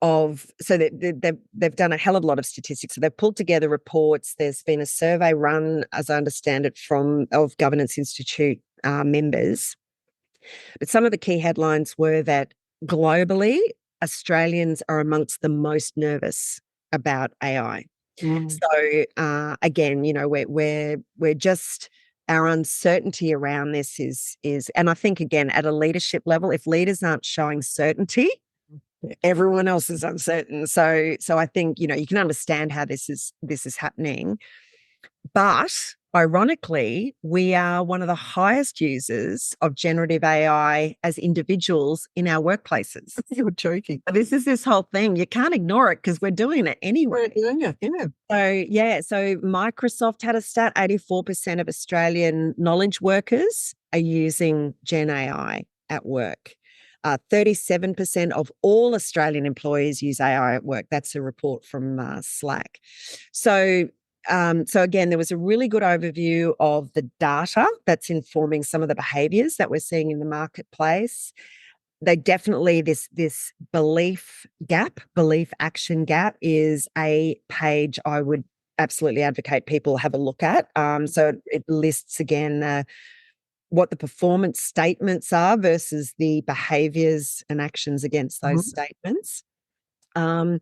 they've done a hell of a lot of statistics. So they've pulled together reports. There's been a survey run, as I understand it, of Governance Institute members. But some of the key headlines were that globally, Australians are amongst the most nervous about AI. So again, we're just, our uncertainty around this is, and I think again at a leadership level, if leaders aren't showing certainty, everyone else is uncertain. So I think you can understand how this is happening. But ironically, we are one of the highest users of generative AI as individuals in our workplaces. You're joking. This is this whole thing. You can't ignore it because we're doing it anyway. We're doing it, yeah. So Microsoft had a stat, 84% of Australian knowledge workers are using Gen AI at work. 37% of all Australian employees use AI at work. That's a report from Slack. So again, there was a really good overview of the data that's informing some of the behaviours that we're seeing in the marketplace. They definitely, this belief action gap is a page I would absolutely advocate people have a look at. So it lists again what the performance statements are versus the behaviours and actions against those statements. And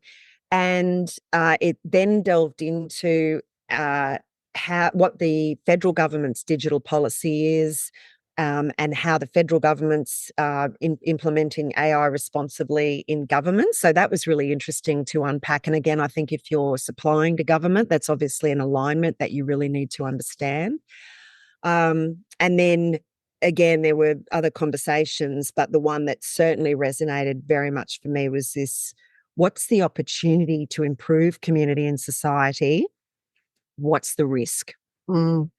it then delved into what the federal government's digital policy is, and how the federal government's implementing AI responsibly in government. So that was really interesting to unpack. And again, I think if you're supplying to government, that's obviously an alignment that you really need to understand. And then again, there were other conversations, but the one that certainly resonated very much for me was this: what's the opportunity to improve community and society? What's the risk? And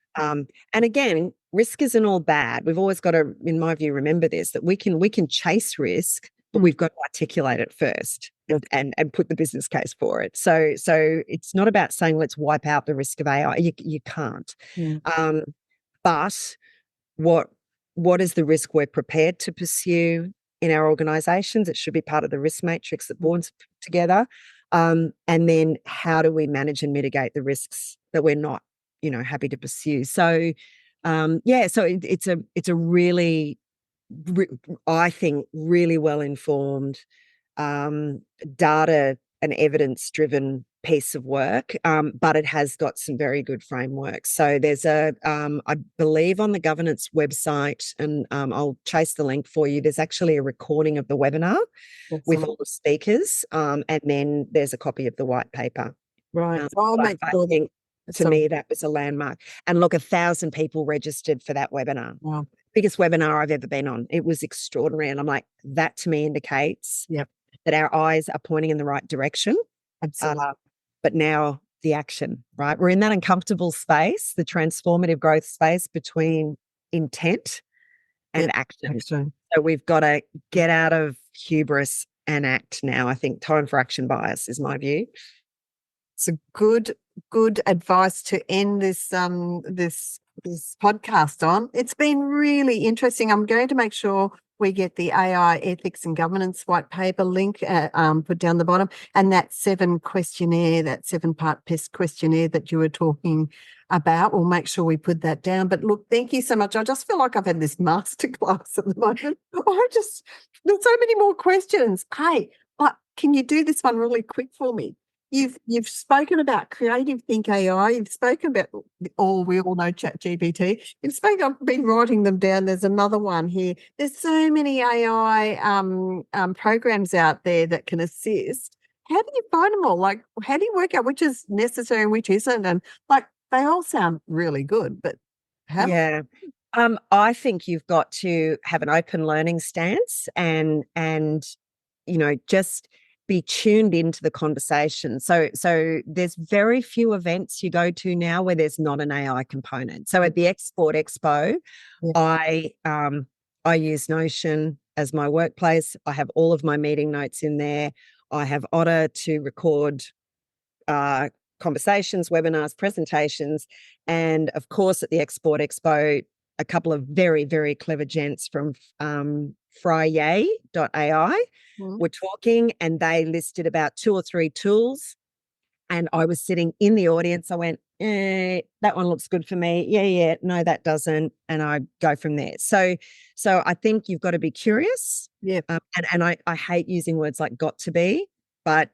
again, risk isn't all bad. We've always got to, in my view, remember this, that we can chase risk, but we've got to articulate it first and put the business case for it. So it's not about saying let's wipe out the risk of AI. You can't. But what is the risk we're prepared to pursue in our organisations? It should be part of the risk matrix that boards put together. And then how do we manage and mitigate the risks that we're not, happy to pursue? So, so it's a really, I think, really well-informed, data and evidence-driven piece of work, but it has got some very good frameworks. So there's I believe on the governance website, and I'll chase the link for you, there's actually a recording of the webinar with all the speakers, and then there's a copy of the white paper. Right. To me, that was a landmark. And look, 1,000 people registered for that webinar. Wow. Biggest webinar I've ever been on. It was extraordinary. And I'm like, that to me indicates that our eyes are pointing in the right direction. Absolutely. But now the action, right? We're in that uncomfortable space, the transformative growth space between intent and action. So we've got to get out of hubris and act now. I think time for action bias is my view. It's a good advice to end this podcast on. It's been really interesting. I'm going to make sure we get the AI ethics and governance white paper link put down the bottom, and that 7-part PEST questionnaire that you were talking about. We'll make sure we put that down. But look, thank you so much. I just feel like I've had this masterclass at the moment. There's so many more questions. Hey, can you do this one really quick for me? You've spoken about creative think AI. You've spoken about we all know ChatGPT. I've been writing them down. There's another one here. There's so many AI programs out there that can assist. How do you find them all? Like, how do you work out which is necessary and which isn't? And they all sound really good, but how? Yeah. I think you've got to have an open learning stance and just be tuned into the conversation. So there's very few events you go to now where there's not an AI component. So at the Export Expo, I use Notion as my workplace. I have all of my meeting notes in there. I have Otter to record conversations, webinars, presentations. And of course, at the Export Expo, a couple of very, very clever gents from Frye.ai were talking, and they listed about 2 or 3 tools. And I was sitting in the audience. I went, that one looks good for me. Yeah, no, that doesn't. And I go from there. So I think you've got to be curious. Yeah. And I hate using words like got to be, but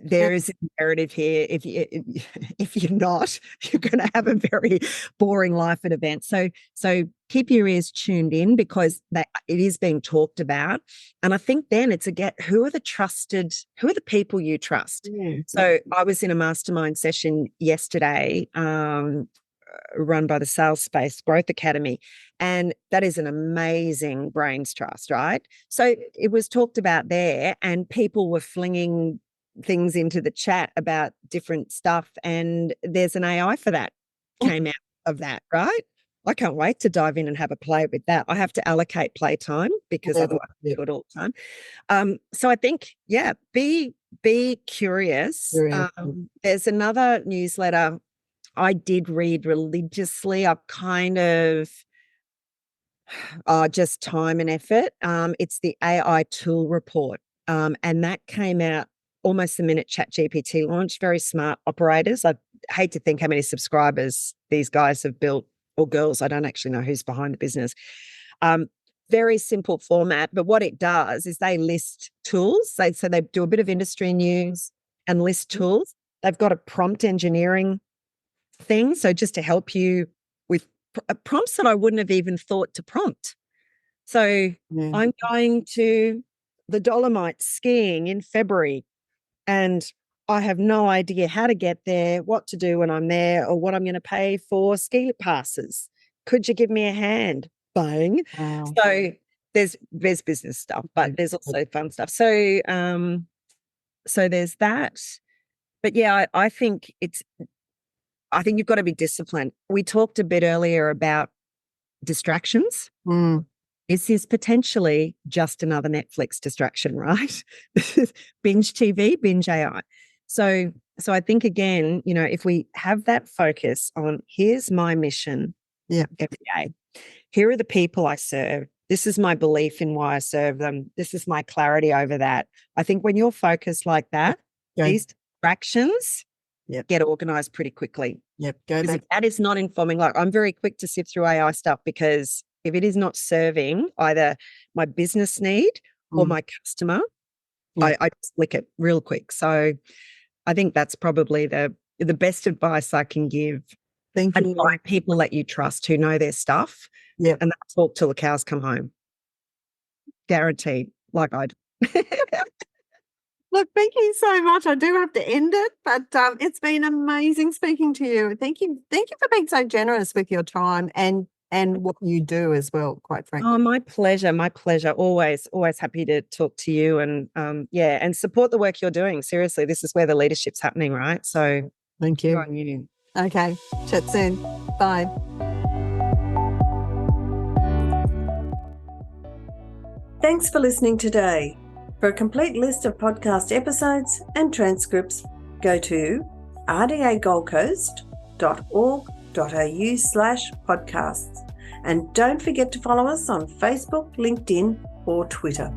there is an imperative here. If you're not, you're going to have a very boring life at events. So keep your ears tuned in, because it is being talked about. And I think then it's who are the people you trust? So I was in a mastermind session yesterday, run by the Sales Space Growth Academy. And that is an amazing brains trust, right? So it was talked about there, and people were flinging things into the chat about different stuff, and there's an AI for that came out of that, right? I can't wait to dive in and have a play with that. I have to allocate playtime because otherwise I do it all the time. So I think, be curious. There's another newsletter I did read religiously. I've kind of just time and effort. It's the AI tool report, and that came out almost the minute ChatGPT launched. Very smart operators. I hate to think how many subscribers these guys have built, or girls. I don't actually know who's behind the business. Very simple format, but what it does is they list tools. So they do a bit of industry news and list tools. They've got a prompt engineering thing, so just to help you with prompts that I wouldn't have even thought to prompt. So I'm going to the Dolomites skiing in February, and I have no idea how to get there, what to do when I'm there, or what I'm going to pay for ski passes. Could you give me a hand? Bang. Wow. So there's business stuff, but there's also fun stuff. So there's that. But yeah, I think you've got to be disciplined. We talked a bit earlier about distractions. This is potentially just another Netflix distraction, right? Binge TV, binge AI. So I think, again, if we have that focus on, here's my mission every day. Here are the people I serve. This is my belief in why I serve them. This is my clarity over that. I think when you're focused like that, these distractions get organized pretty quickly. If that is not informing, I'm very quick to sift through AI stuff, because if it is not serving either my business need or my customer, I just click it real quick. So I think that's probably the best advice I can give. Thank you. And find people that you trust who know their stuff. And they talk till the cows come home. Guaranteed, like I do. Look, thank you so much. I do have to end it, but it's been amazing speaking to you. Thank you for being so generous with your time and what you do as well, quite frankly. Oh, my pleasure. My pleasure. Always happy to talk to you and and support the work you're doing. Seriously, this is where the leadership's happening, right? So thank you. Good on you. Okay. Chat soon. Bye. Thanks for listening today. For a complete list of podcast episodes and transcripts, go to rdagoldcoast.org.au/podcasts. And don't forget to follow us on Facebook, LinkedIn, or Twitter.